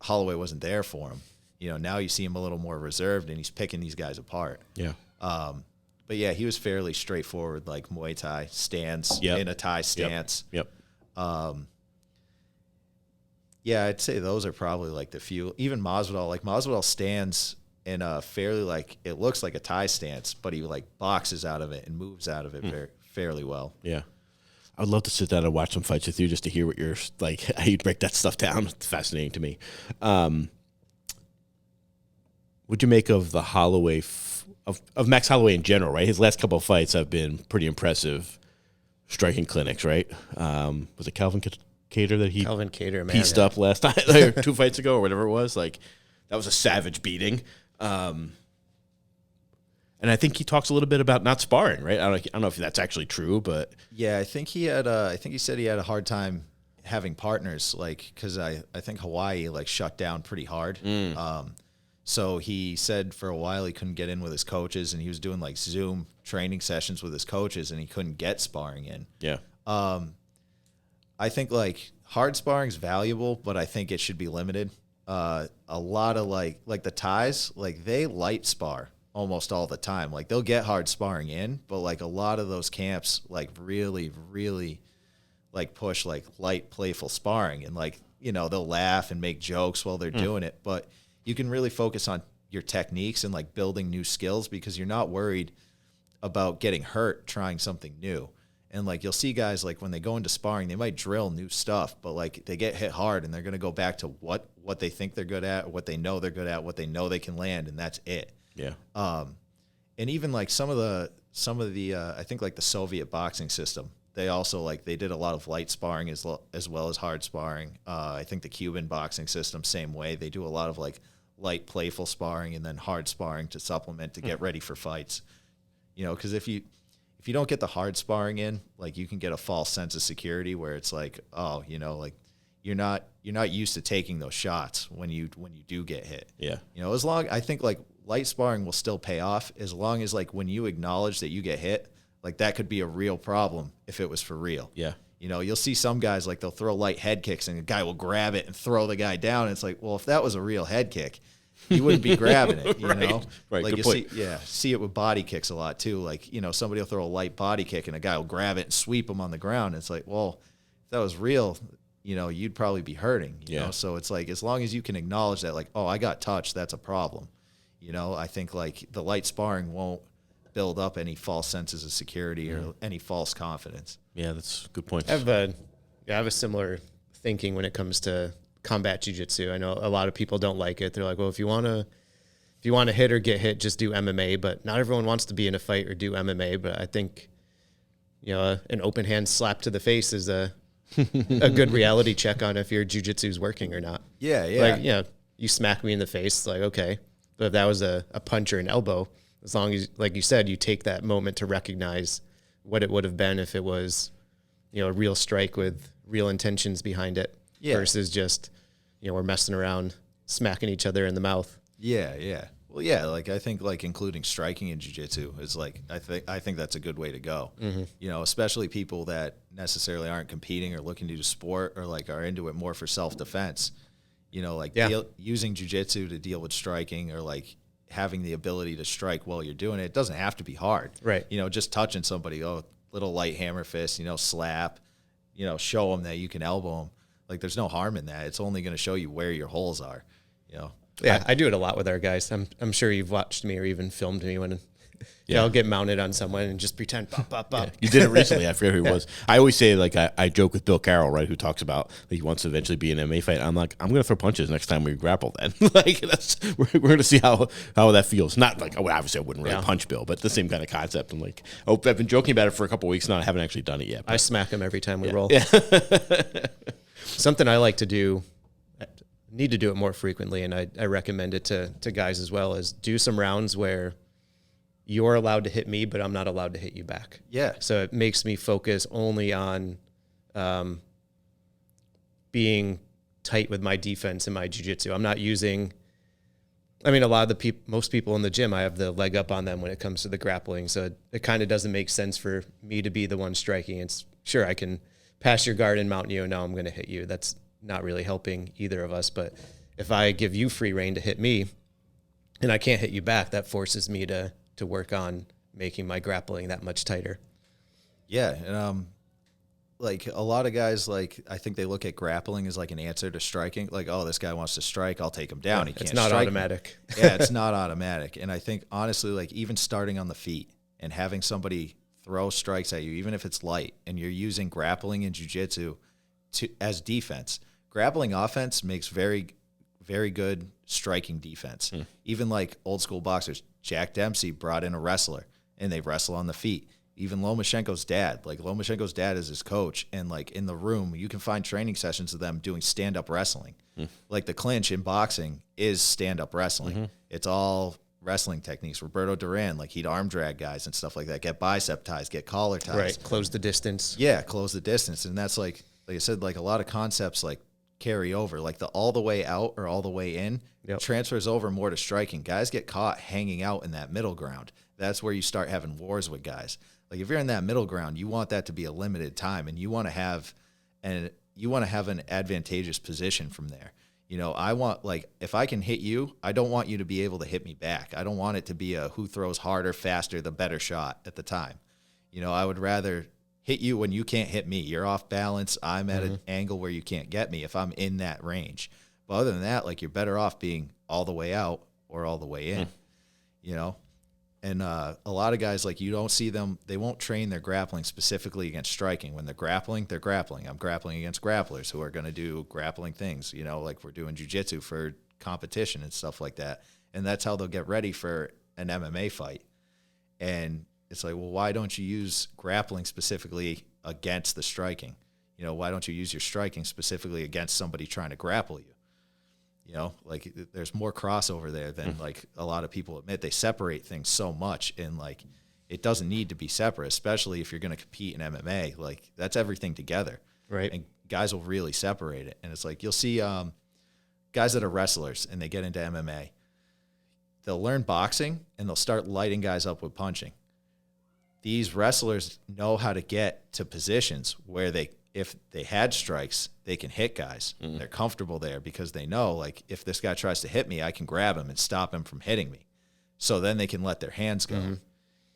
Holloway wasn't there for him. You know, now you see him a little more reserved, and he's picking these guys apart. Yeah. But yeah, he was fairly straightforward, like Muay Thai stance in a Thai stance. Yep. Yeah, I'd say those are probably like the few. Even Masvidal, like Masvidal stands in a fairly like, it looks like a Thai stance, but he like boxes out of it and moves out of it fairly well. Yeah. I would love to sit down and watch some fights with you just to hear what you're like, how you break that stuff down. It's fascinating to me. What'd you make of the Holloway, of Max Holloway in general, right? His last couple of fights have been pretty impressive striking clinics, right? Was it Calvin Cater that he pieced up last time, or 2 fights ago or whatever it was? Like, that was a savage beating. And I think he talks a little bit about not sparring, right? I don't know if that's actually true, but yeah, I think he had. I think he said he had a hard time having partners, like because I think Hawaii like shut down pretty hard. So he said for a while he couldn't get in with his coaches, and he was doing like Zoom training sessions with his coaches, and he couldn't get sparring in. Yeah. I think like hard sparring is valuable, but I think it should be limited. A lot of like the Thais, like they light spar almost all the time. Like they'll get hard sparring in, but like a lot of those camps like really, really like push like light, playful sparring, and like, you know, they'll laugh and make jokes while they're doing it, but you can really focus on your techniques and like building new skills because you're not worried about getting hurt trying something new. And like you'll see guys like when they go into sparring, they might drill new stuff, but like they get hit hard and they're going to go back to what they think they're good at, what they know they're good at, what they know they can land, and that's it. Yeah. And even like some of the I think like the Soviet boxing system, they also like they did a lot of light sparring as well as hard sparring. I think the Cuban boxing system, same way. They do a lot of like light, playful sparring and then hard sparring to supplement to get ready for fights. You know, because if you don't get the hard sparring in, like you can get a false sense of security where it's like, oh, you know, like you're not used to taking those shots when you do get hit. Yeah. You know, I think like light sparring will still pay off as long as like when you acknowledge that you get hit, like that could be a real problem if it was for real. Yeah. You know, you'll see some guys like they'll throw light head kicks and a guy will grab it and throw the guy down. And it's like, well, if that was a real head kick, you wouldn't be grabbing it, you know? Right. Like Good you point. see it with body kicks a lot too. Like, you know, somebody will throw a light body kick and a guy will grab it and sweep him on the ground. It's like, well, if that was real, you know, you'd probably be hurting, you know? So it's like, as long as you can acknowledge that, like, oh, I got touched, that's a problem. You know, I think like the light sparring won't build up any false senses of security or any false confidence. Yeah, that's a good point. I have a similar thinking when it comes to combat jiu-jitsu. I know a lot of people don't like it. They're like, well, if you want to hit or get hit, just do MMA. But not everyone wants to be in a fight or do MMA. But I think, you know, an open hand slap to the face is a good reality check on if your jiu-jitsu is working or not. Yeah, yeah. Like, you know, you smack me in the face, like, okay. But if that was a punch or an elbow, as long as, like you said, you take that moment to recognize what it would have been if it was, you know, a real strike with real intentions behind it versus just, you know, we're messing around, smacking each other in the mouth. Yeah, yeah. Well, yeah, like I think like including striking in jiu-jitsu is like I think that's a good way to go. You know, especially people that necessarily aren't competing or looking to do sport or like are into it more for self-defense. You know, like using jiu-jitsu to deal with striking or like having the ability to strike while you're doing it. It doesn't have to be hard. Right. You know, just touching somebody, little light hammer fist, you know, slap, you know, show them that you can elbow them. Like there's no harm in that. It's only going to show you where your holes are, you know. Yeah, I do it a lot with our guys. I'm sure you've watched me or even filmed me when I'll get mounted on someone and just pretend pop, pop, pop. Yeah. You did it recently. I forget who it was. I always say, like, I joke with Bill Carroll, right, who talks about that he wants to eventually be in an MMA fight. I'm like, I'm going to throw punches next time we grapple then. Like, we're going to see how that feels. Not like, obviously I wouldn't really punch Bill, but the same kind of concept. I'm like, I've been joking about it for a couple of weeks now. I haven't actually done it yet. I smack him every time we roll. Yeah. Something I like to do, need to do it more frequently, and I recommend it to guys as well, is do some rounds where you're allowed to hit me, but I'm not allowed to hit you back. Yeah. So it makes me focus only on being tight with my defense and my jiu-jitsu. I'm not using, I mean, a lot of most people in the gym, I have the leg up on them when it comes to the grappling. So it kind of doesn't make sense for me to be the one striking. It's sure I can pass your guard and mount you, and now I'm going to hit you. That's not really helping either of us. But if I give you free rein to hit me and I can't hit you back, that forces me to work on making my grappling that much tighter. Yeah. And, like a lot of guys, like I think they look at grappling as like an answer to striking. Like, oh, this guy wants to strike, I'll take him down. He can't. It's not strike automatic. Yeah, it's not automatic. And I think honestly, like even starting on the feet and having somebody throw strikes at you, even if it's light, and you're using grappling and jiu-jitsu as defense. Grappling offense makes very, very good striking defense. Even like old school boxers, Jack Dempsey brought in a wrestler, and they wrestle on the feet. Even Lomachenko's dad, like Lomachenko's dad is his coach, and like in the room, you can find training sessions of them doing stand-up wrestling. Like the clinch in boxing is stand-up wrestling. It's all wrestling techniques. Roberto Duran, like he'd arm drag guys and stuff like that, get bicep ties, get collar ties. Right, close the distance. Yeah, close the distance. And that's like I said, like a lot of concepts like carry over, like the all the way out or all the way in transfers over more to striking. Guys get caught hanging out in that middle ground. That's where you start having wars with guys. Like if you're in that middle ground, you want that to be a limited time, and you want to have an advantageous position from there. You know, I want, like, if I can hit you, I don't want you to be able to hit me back. I don't want it to be a who throws harder, faster, the better shot at the time. You know, I would rather hit you when you can't hit me. You're off balance. I'm at an angle where you can't get me if I'm in that range. But other than that, like, you're better off being all the way out or all the way in, you know? And a lot of guys, like, you don't see them, they won't train their grappling specifically against striking. When they're grappling, they're grappling. I'm grappling against grapplers who are going to do grappling things, you know, like we're doing jiu-jitsu for competition and stuff like that. And that's how they'll get ready for an MMA fight. And it's like, well, why don't you use grappling specifically against the striking? You know, why don't you use your striking specifically against somebody trying to grapple you? You know, like there's more crossover there than like a lot of people admit. They separate things so much, and like it doesn't need to be separate, especially if you're going to compete in MMA. Like that's everything together, right? And guys will really separate it. And it's like you'll see guys that are wrestlers and they get into MMA. They'll learn boxing and they'll start lighting guys up with punching. These wrestlers know how to get to positions where if they had strikes, they can hit guys. They're comfortable there because they know, like, if this guy tries to hit me, I can grab him and stop him from hitting me. So then they can let their hands go,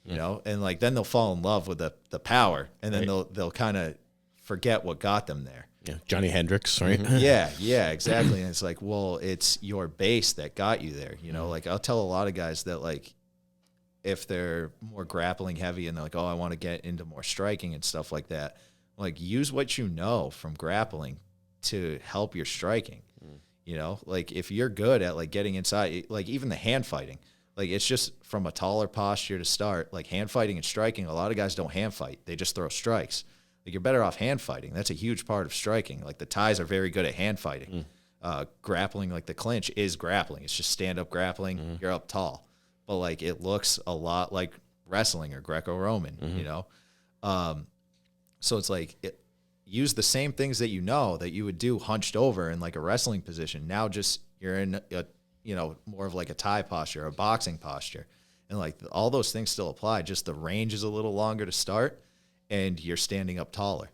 you know? And, like, then they'll fall in love with the power, and then they'll kind of forget what got them there. Yeah, Johnny Hendricks, right? Yeah, exactly. And it's like, well, it's your base that got you there. You know, like, I'll tell a lot of guys that, like, if they're more grappling heavy and they're like, oh, I want to get into more striking and stuff like that, like, use what you know from grappling to help your striking. You know, like, if you're good at, like, getting inside, like, even the hand fighting, like, it's just from a taller posture to start. Like, hand fighting and striking, a lot of guys don't hand fight. They just throw strikes. Like, you're better off hand fighting. That's a huge part of striking. Like, the Thais are very good at hand fighting. Grappling, like, the clinch is grappling. It's just stand-up grappling. You're up tall. But, like, it looks a lot like wrestling or Greco-Roman, you know? So it's like, use the same things that you know that you would do hunched over in like a wrestling position. Now just you're in a, you know, more of like a Thai posture, a boxing posture. And like all those things still apply. Just the range is a little longer to start and you're standing up taller.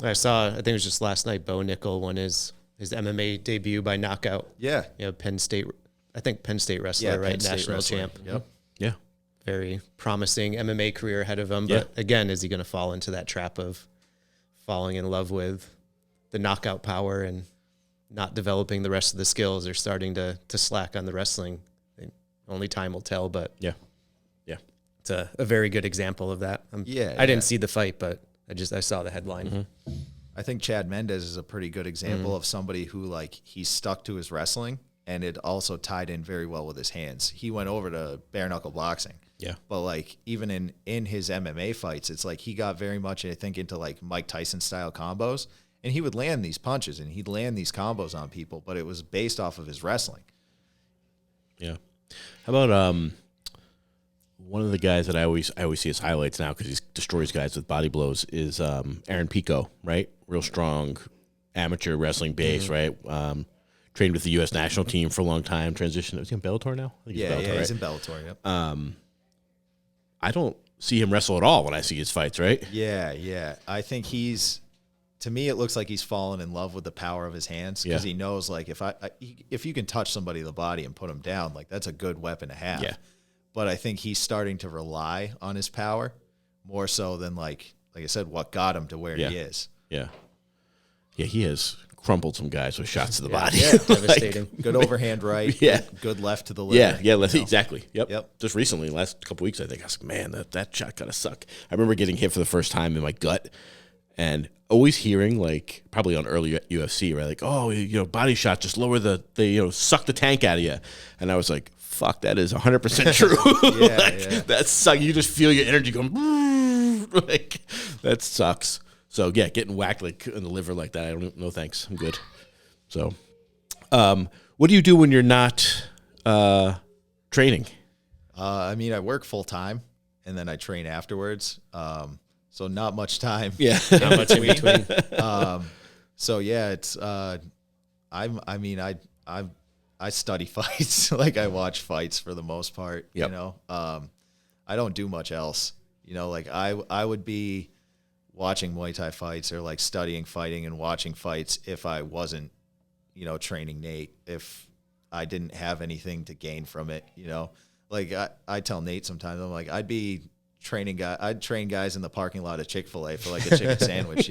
I think it was just last night, Bo Nickel won his MMA debut by knockout. Yeah. You know, Penn State wrestler, right? Penn State National wrestler. champ. Yep. Yeah. Very promising MMA career ahead of him. Yeah. But again, is he going to fall into that trap of falling in love with the knockout power and not developing the rest of the skills, or starting to slack on the wrestling? Only time will tell, but Yeah. it's a very good example of that. I didn't see the fight, but I saw the headline. I think Chad Mendez is a pretty good example of somebody who, like, he stuck to his wrestling and it also tied in very well with his hands. He went over to bare knuckle boxing. Yeah. But like even in his MMA fights, it's like he got very much, I think, into like Mike Tyson style combos, And he would land these punches and he'd land these combos on people, but it was based off of his wrestling. Yeah. How about one of the guys that I always see his highlights now because he destroys guys with body blows is Aaron Pico, right? Real strong amateur wrestling base, right? Trained with the U.S. national team for a long time. Transitioned. Is he in Bellator now? I think Yeah, Bellator, he's in Bellator. Yep. I don't see him wrestle at all when I see his fights, right? Yeah. I think to me, it looks like he's fallen in love with the power of his hands because he knows, like, if you can touch somebody in the body and put them down, like, that's a good weapon to have. Yeah. But I think he's starting to rely on his power more so than, like I said, what got him to where he is. Yeah. Yeah, he has crumpled some guys with shots to the body. Yeah, devastating. Good overhand right. Yeah. Good left to the liver. Yeah, exactly. Yep. Just recently, last couple weeks, I think, I was like, man, that shot gotta suck. I remember getting hit for the first time in my gut and always hearing, like, probably on early UFC, right? Like, oh, body shot, just lower suck the tank out of you. And I was like, fuck, that is 100% true. That sucks. You just feel your energy going, like, that sucks. So, yeah, getting whacked like in the liver like that, I don't know, thanks. I'm good. So, what do you do when you're not training? I work full time and then I train afterwards. So not much time. Yeah. Not much in between. So yeah, it's I study fights. Like I watch fights for the most part. Yep. I don't do much else. Like I would be watching Muay Thai fights or like studying fighting and watching fights if I wasn't, training Nate, if I didn't have anything to gain from it, Like I tell Nate sometimes, I'm like, I'd train guys in the parking lot of Chick-fil-A for like a chicken sandwich,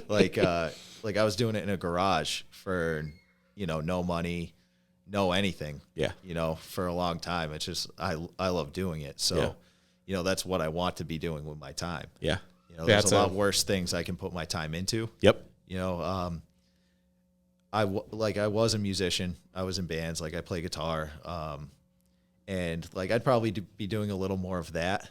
like I was doing it in a garage for, no money, no anything, for a long time. It's just, I love doing it. So, that's what I want to be doing with my time. Yeah. There's a lot worse things I can put my time into. Yep. I was a musician. I was in bands, like I play guitar. And like, I'd probably be doing a little more of that.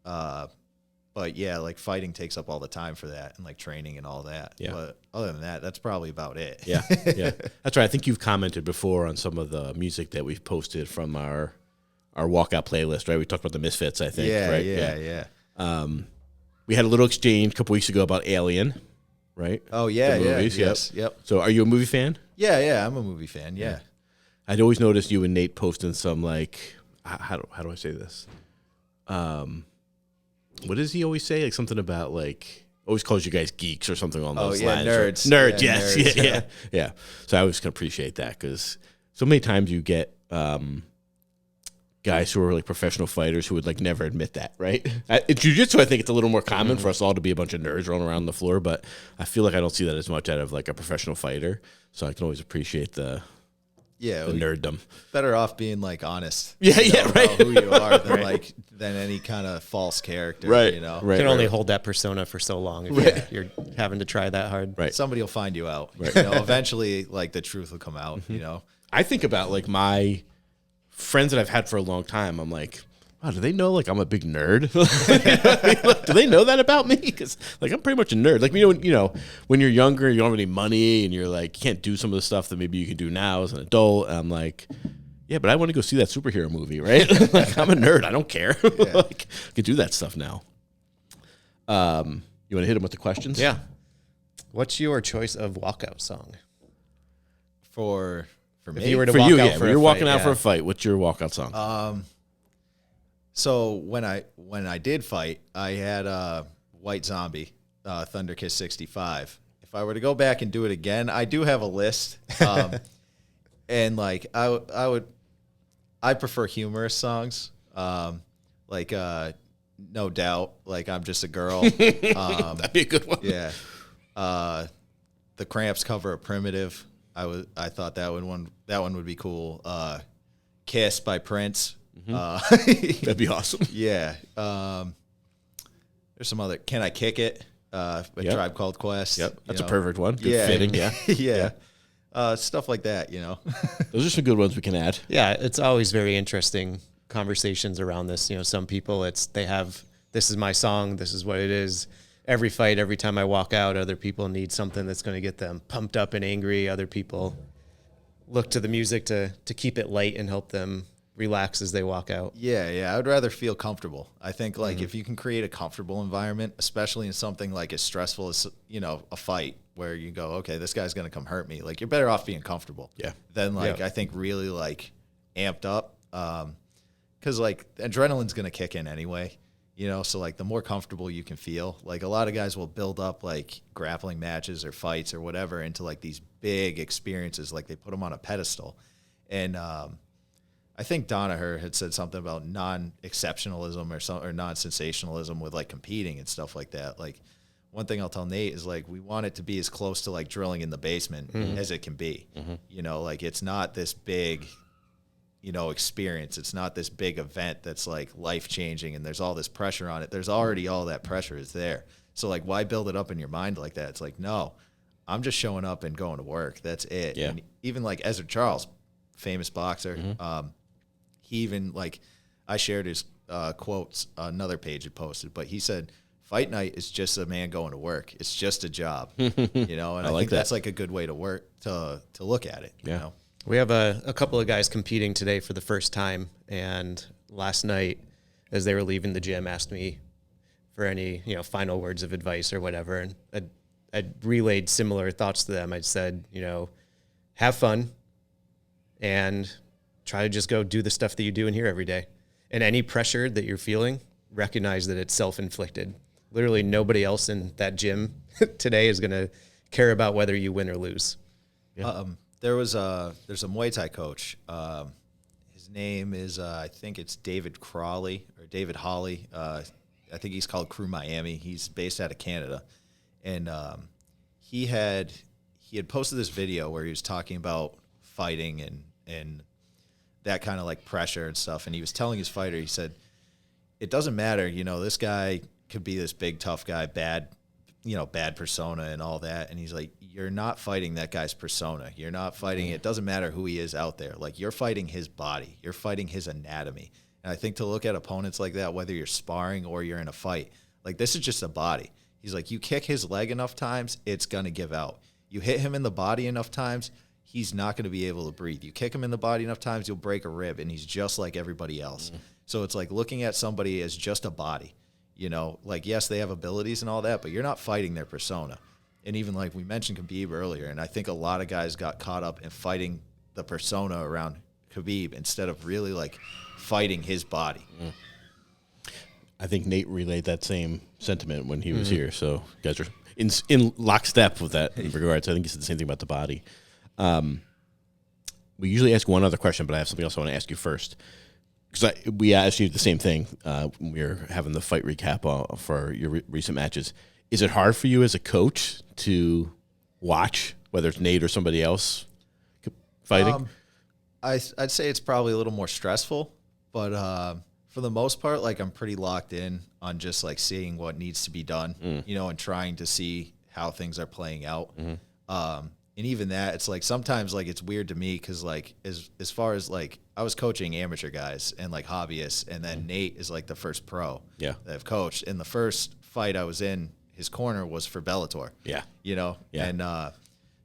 But yeah, like fighting takes up all the time for that and like training and all that. Yeah. But other than that, that's probably about it. Yeah. Yeah. That's right. I think you've commented before on some of the music that we've posted from our walkout playlist, right? We talked about the Misfits, I think. Yeah. Right? Yeah. We had a little exchange a couple weeks ago about Alien, right? Oh yeah. The movies, Yes. Yep. So are you a movie fan? Yeah. I'm a movie fan. Yeah. I'd always noticed you and Nate posting some like, how do I say this? What does he always say? Like something about like, always calls you guys geeks or something along those lines. Nerds. Nerds, Yeah, yes. nerds, Yeah. So I always can appreciate that because so many times you get guys who are like professional fighters who would like never admit that, right? In jiu-jitsu, I think it's a little more common for us all to be a bunch of nerds rolling around the floor, but I feel like I don't see that as much out of like a professional fighter. So I can always appreciate the nerddom. Better off being like honest. Right. About who you are than any kind of false character. Right. You can only hold that persona for so long if you're having to try that hard. Right. Somebody will find you out. Right. Eventually, like the truth will come out. I think about like my friends that I've had for a long time. I'm like, wow, do they know like I'm a big nerd? Do they know that about me? Because like I'm pretty much a nerd. Like when you're younger, you don't have any money, and you're like you can't do some of the stuff that maybe you can do now as an adult. And I'm like, yeah, but I want to go see that superhero movie, right? Like I'm a nerd. I don't care. Like I can do that stuff now. You want to hit him with the questions? Yeah. What's your choice of walkout song? For me, If you were to For walk you, out yeah. for When a you're walking fight, out for a fight, what's your walkout song? So when I did fight, I had White Zombie, Thunder Kiss 65. If I were to go back and do it again, I do have a list. And like I prefer humorous songs. Like No Doubt, like I'm Just a Girl. That'd be a good one. Yeah. The Cramps cover of Primitive. I thought that one would be cool. Kiss by Prince. That'd be awesome. Yeah. There's some other. Can I Kick It? A Tribe Called Quest. Yep, that's a perfect one. Good Yeah. fitting. Yeah. Yeah. Stuff like that. Those are some good ones we can add. Yeah, it's always very interesting conversations around this. Some people this is my song, this is what it is. every fight, every time I walk out, other people need something that's going to get them pumped up and angry. Other people look to the music to keep it light and help them relax as they walk out. Yeah. I would rather feel comfortable. I think like if you can create a comfortable environment, especially in something like as stressful as, a fight where you go, okay, this guy's going to come hurt me. Like you're better off being comfortable. Yeah. Than I think really like amped up. 'Cause like adrenaline's going to kick in anyway, so like the more comfortable you can feel, like a lot of guys will build up like grappling matches or fights or whatever into like these big experiences. Like they put them on a pedestal. And, I think Danaher had said something about non-exceptionalism or non-sensationalism with like competing and stuff like that. Like one thing I'll tell Nate is like, we want it to be as close to like drilling in the basement as it can be, like it's not this big, experience. It's not this big event that's like life-changing and there's all this pressure on it. There's already all that pressure is there. So like, why build it up in your mind like that? It's like, no, I'm just showing up and going to work. That's it. Yeah. And even like Ezra Charles, famous boxer, he even like, I shared his quotes on another page he posted, but he said, fight night is just a man going to work. It's just a job, and I think that's like a good way to work, to look at it. Yeah. We have a couple of guys competing today for the first time, and last night as they were leaving the gym asked me for any, final words of advice or whatever. And I relayed similar thoughts to them. I said, have fun and try to just go do the stuff that you do in here every day. And any pressure that you're feeling, recognize that it's self-inflicted. Literally nobody else in that gym today is going to care about whether you win or lose. Yeah. There's a Muay Thai coach. His name is, I think it's David Hawley. I think he's called Crew Miami. He's based out of Canada. And he had posted this video where he was talking about fighting and that kind of like pressure and stuff. And he was telling his fighter, he said, it doesn't matter, this guy could be this big, tough guy, bad persona and all that. And he's like, you're not fighting that guy's persona. You're not fighting, it doesn't matter who he is out there. Like you're fighting his body. You're fighting his anatomy. And I think to look at opponents like that, whether you're sparring or you're in a fight, like this is just a body. He's like, you kick his leg enough times, it's going to give out. You hit him in the body enough times, he's not going to be able to breathe. You kick him in the body enough times, you'll break a rib, and he's just like everybody else. So it's like looking at somebody as just a body, like, yes, they have abilities and all that, but you're not fighting their persona. And even like we mentioned Khabib earlier, and I think a lot of guys got caught up in fighting the persona around Khabib instead of really like fighting his body. I think Nate relayed that same sentiment when he was here. So you guys are in lockstep with that in regards. I think he said the same thing about the body. We usually ask one other question, but I have something else I want to ask you first. Because we asked you the same thing when we were having the fight recap for your recent matches. Is it hard for you as a coach to watch, whether it's Nate or somebody else fighting? I'd say it's probably a little more stressful, but for the most part, like I'm pretty locked in on just like seeing what needs to be done, and trying to see how things are playing out. And even that, it's like sometimes like it's weird to me because like as far as like I was coaching amateur guys and like hobbyists, and then Nate is like the first pro that I've coached. And the first fight I was in his corner was for Bellator. And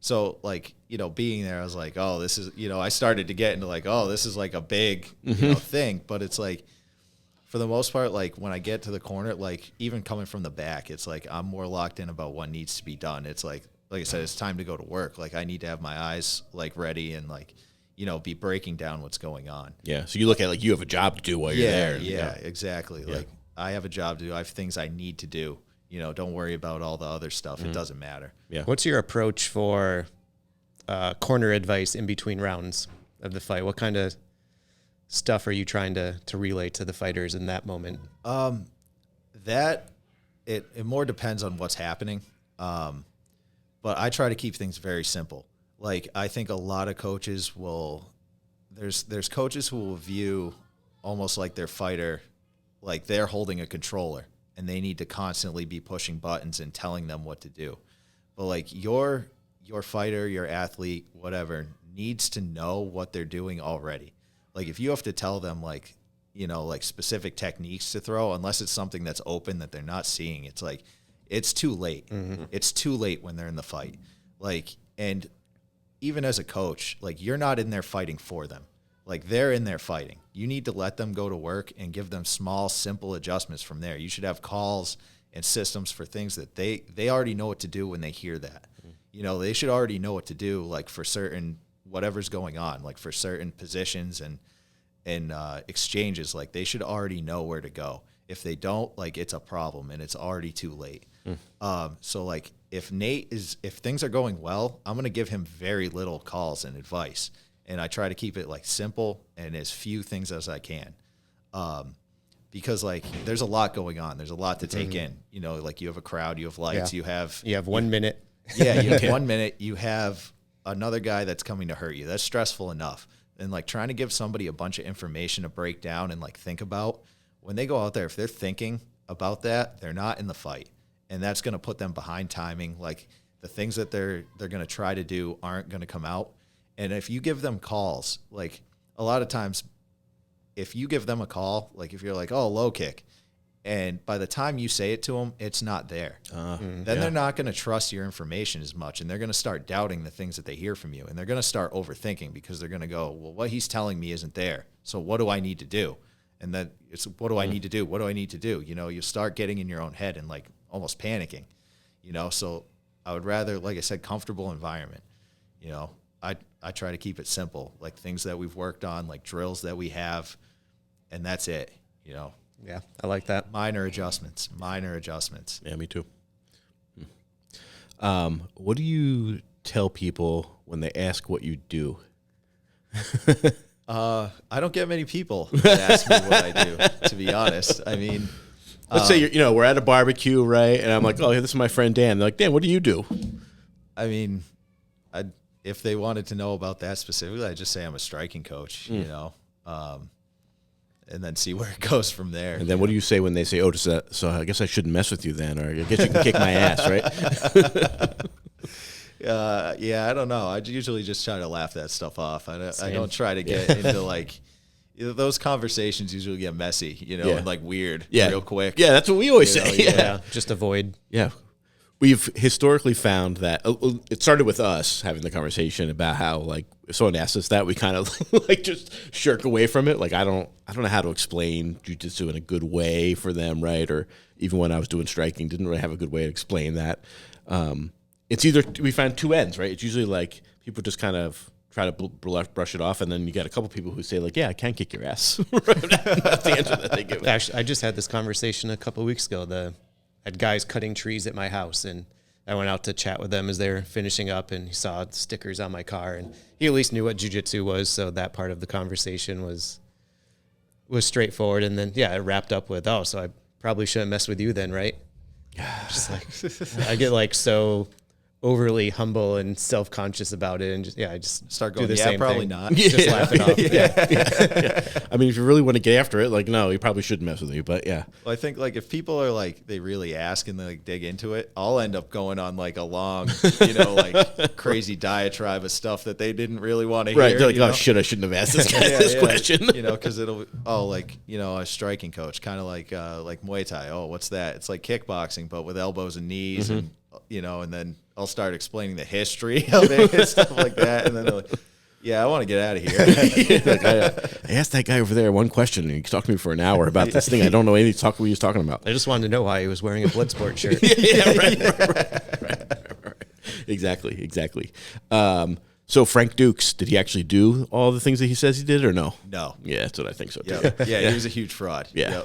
so like being there, I was like, oh, this is I started to get into like, oh, this is like a big thing, but it's like for the most part, like when I get to the corner, like even coming from the back, it's like I'm more locked in about what needs to be done. It's like I said, it's time to go to work. Like I need to have my eyes like ready and like, be breaking down what's going on. Yeah. So you look at like you have a job to do while you're there. Yeah, exactly. Yeah. Like I have a job to do. I have things I need to do. Don't worry about all the other stuff. It doesn't matter. Yeah. What's your approach for corner advice in between rounds of the fight? What kind of stuff are you trying to relay to the fighters in that moment? That it more depends on what's happening. But I try to keep things very simple. Like I think a lot of coaches there's coaches who will view almost like their fighter, like they're holding a controller and they need to constantly be pushing buttons and telling them what to do. But like your fighter, your athlete, whatever, needs to know what they're doing already. Like if you have to tell them like, like specific techniques to throw, unless it's something that's open that they're not seeing, it's like it's too late. It's too late when they're in the fight. Like, and even as a coach, like, you're not in there fighting for them. Like, they're in there fighting. You need to let them go to work and give them small, simple adjustments from there. You should have calls and systems for things that they already know what to do when they hear that. You know, they should already know what to do, like, for certain whatever's going on, like for certain positions and exchanges. Like, they should already know where to go. If they don't, like, it's a problem and it's already too late. So, like, if things are going well, I'm going to give him very little calls and advice. And I try to keep it, like, simple and as few things as I can. Because, like, there's a lot going on. There's a lot to take in. You know, like, you have a crowd, you have lights, you have 1 minute. Yeah, you have 1 minute. You have another guy that's coming to hurt you. That's stressful enough. And, like, trying to give somebody a bunch of information to break down and, like, think about, when they go out there, if they're thinking about that, they're not in the fight. And that's going to put them behind timing. Like, the things that they're going to try to do aren't going to come out. And if you give them calls, like, a lot of times, if you give them a call, like, if you're like, oh, low kick, and by the time you say it to them, it's not there. Then they're not going to trust your information as much, and they're going to start doubting the things that they hear from you, and they're going to start overthinking because they're going to go, well, what he's telling me isn't there, so what do I need to do? And then it's, what do I need to do? What do I need to do? You know, you start getting in your own head and, like, almost panicking, you know? So I would rather, like I said, comfortable environment. You know, I try to keep it simple, like things that we've worked on, like drills that we have, and that's it, you know? Yeah, I like that. Minor adjustments. Yeah, me too. What do you tell people when they ask what you do? I don't get many people that ask me what I do, to be honest. I mean, let's say we're at a barbecue, right? And I'm like, oh, this is my friend Dan. They're like, Dan, what do you do? I mean, if they wanted to know about that specifically, I'd just say I'm a striking coach, you know, and then see where it goes from there. And then what do you say when they say, oh, so I guess I shouldn't mess with you then, or I guess you can kick my ass, right? Yeah, I don't know. I usually just try to laugh that stuff off. I don't try to get into, like, those conversations usually get messy, you know, and, like, weird real quick. Yeah, that's what we always say. Yeah, just avoid. Yeah. We've historically found that it started with us having the conversation about how, like, if someone asks us that, we kind of like just shirk away from it. Like, I don't know how to explain jiu-jitsu in a good way for them, right? Or even when I was doing striking, didn't really have a good way to explain that. It's either we find two ends, right? It's usually like people just kind of try to brush it off, and then you got a couple people who say, like, yeah, I can kick your ass. That's the answer that they give. Actually, I just had this conversation a couple of weeks ago. I had guys cutting trees at my house, and I went out to chat with them as they were finishing up, and he saw stickers on my car, and he at least knew what jiu-jitsu was, so that part of the conversation was straightforward. And then, it wrapped up with, oh, so I probably shouldn't mess with you then, right? Just like, I get, like, so overly humble and self-conscious about it, and just I just start going, do the same probably thing. not. Just laugh it off. Yeah. I mean, if you really want to get after it, like, no, you probably shouldn't mess with you, but yeah. Well, I think, like, if people are, like, they really ask and they, like, dig into it, I'll end up going on, like, a long, like, crazy diatribe of stuff that they didn't really want to hear. Right, they're like, oh, shit, I shouldn't have asked this guy this question. You know, because like, a striking coach, kind of like Muay Thai. Oh, what's that? It's like kickboxing, but with elbows and knees, and, and then I'll start explaining the history of it and stuff like that. And then they're like, yeah, I want to get out of here. Like, I asked that guy over there one question, and he talked to me for an hour about this thing. I don't know anything what he was talking about. I just wanted to know why he was wearing a Bloodsport shirt. Right. Exactly. So Frank Dukes, did he actually do all the things that he says he did, or no? No. Yeah, that's what I think so too. Yep. Yeah, he was a huge fraud. Yeah.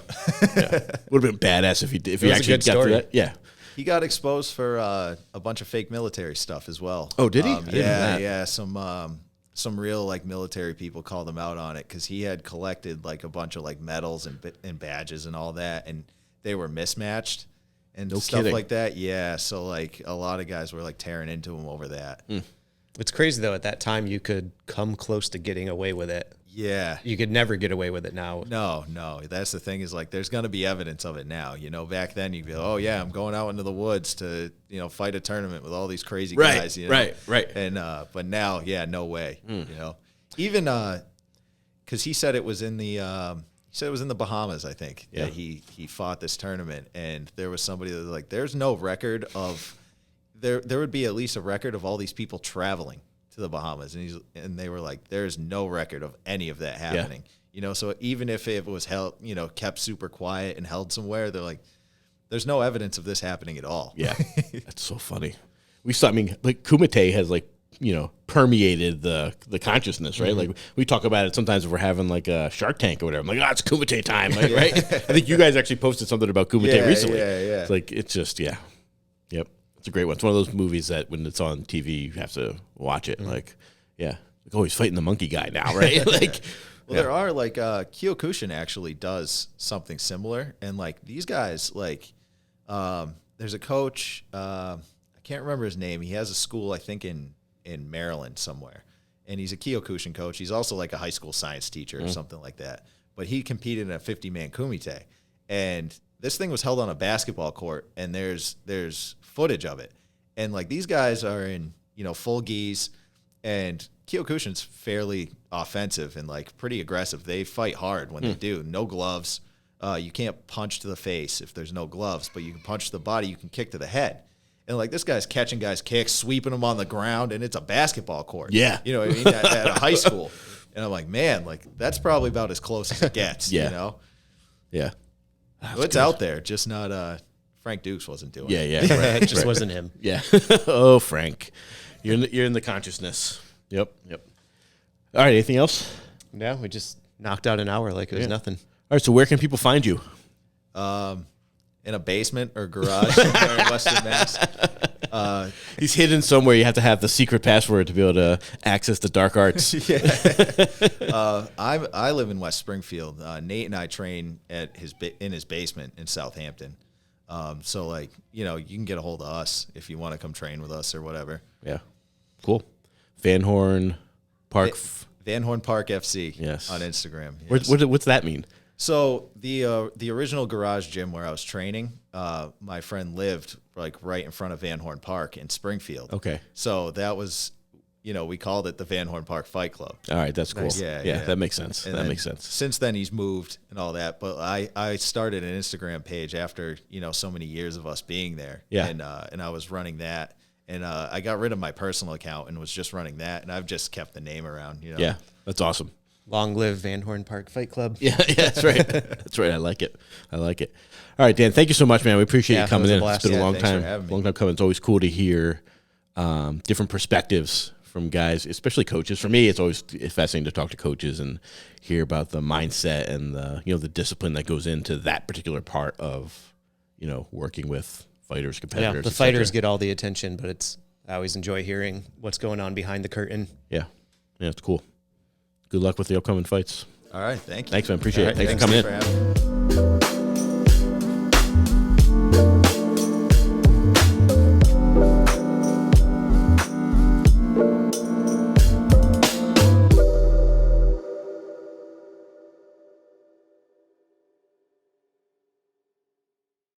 Would have been badass if he actually got through that. Yeah. He got exposed for a bunch of fake military stuff as well. Oh, did he? Yeah. Some real, like, military people called him out on it because he had collected, like, a bunch of, like, medals and badges and all that, and they were mismatched and stuff like that. Yeah, so, like, a lot of guys were, like, tearing into him over that. It's crazy, though. At that time, you could come close to getting away with it. Yeah. You could never get away with it now. No. That's the thing, is, like, there's going to be evidence of it now. You know, back then you'd be like, oh, yeah, I'm going out into the woods to, fight a tournament with all these crazy guys. You know? Right. And, but now, no way, you know. Even, because he said it was in the, said it was in the Bahamas, I think, Yeah. that he fought this tournament, and there was somebody that was like, there's no record of there would be at least a record of all these people traveling to the Bahamas, and they were like, there's no record of any of that happening. You know, so even if it was held, you know, kept super quiet and held somewhere, they're like, there's no evidence of this happening at all. Yeah, that's so funny. We saw. I mean, like Kumite has like, you know, permeated the consciousness, right? Like we talk about it sometimes if we're having like a Shark Tank or whatever. I'm like, it's Kumite time, like, right? I think you guys actually posted something about Kumite recently. Yeah. It's like, it's just, yep. It's a great one. It's one of those movies that when it's on TV, you have to watch it. Like, like, oh, he's fighting the monkey guy now, right? Like, well, there are like Kyokushin actually does something similar, and like these guys, like there's a coach, I can't remember his name. He has a school, I think in Maryland somewhere, and he's a Kyokushin coach. He's also like a high school science teacher or something like that. But he competed in a 50-man kumite, and this thing was held on a basketball court, and there's footage of it, and like these guys are in, you know, full gis, and Kyokushin's fairly offensive and like pretty aggressive. They fight hard when they do. No gloves. You can't punch to the face if there's no gloves, but you can punch to the body. You can kick to the head. And like this guy's catching guys' kicks, sweeping them on the ground, and it's a basketball court. Yeah. You know what I mean? At a high school. And I'm like, man, like that's probably about as close as it gets. Yeah. You know? Yeah. Well, it's out there, just not Frank Dukes wasn't doing it. Yeah. It just wasn't him. Yeah. Oh, Frank, you're in the consciousness. Yep. All right. Anything else? Yeah, we just knocked out an hour like it was nothing. All right. So where can people find you? In a basement or garage somewhere in Western Mass. He's hidden somewhere. You have to have the secret password to be able to access the dark arts. I live in West Springfield. Nate and I train at in his basement in Southampton. So like, you know, you can get a hold of us if you want to come train with us or whatever. Yeah. Cool. Van Horn Park. Van Horn Park FC. Yes. On Instagram. Yes. What's that mean? So the original garage gym where I was training, my friend lived like right in front of Van Horn Park in Springfield. Okay. So that was, you know, we called it the Van Horn Park Fight Club. All right, that's cool. Nice. Yeah. That makes sense. And that then makes sense. Since then he's moved and all that, but I started an Instagram page after, you know, so many years of us being there. Yeah. And I was running that, and I got rid of my personal account and was just running that, and I've just kept the name around, you know. Yeah, that's awesome. Long live Van Horn Park Fight Club. Yeah, that's right. That's right. I like it. All right, Dan, thank you so much, man. We appreciate you coming in. It's been a long time coming. It's always cool to hear different perspectives from guys, especially coaches. For me, it's always fascinating to talk to coaches and hear about the mindset and the discipline that goes into that particular part of, you know, working with fighters, competitors. Yeah, the fighters get all the attention, but I always enjoy hearing what's going on behind the curtain. Yeah, it's cool. Good luck with the upcoming fights. All right, thank you. Thanks, man. Appreciate it. Thanks for coming in.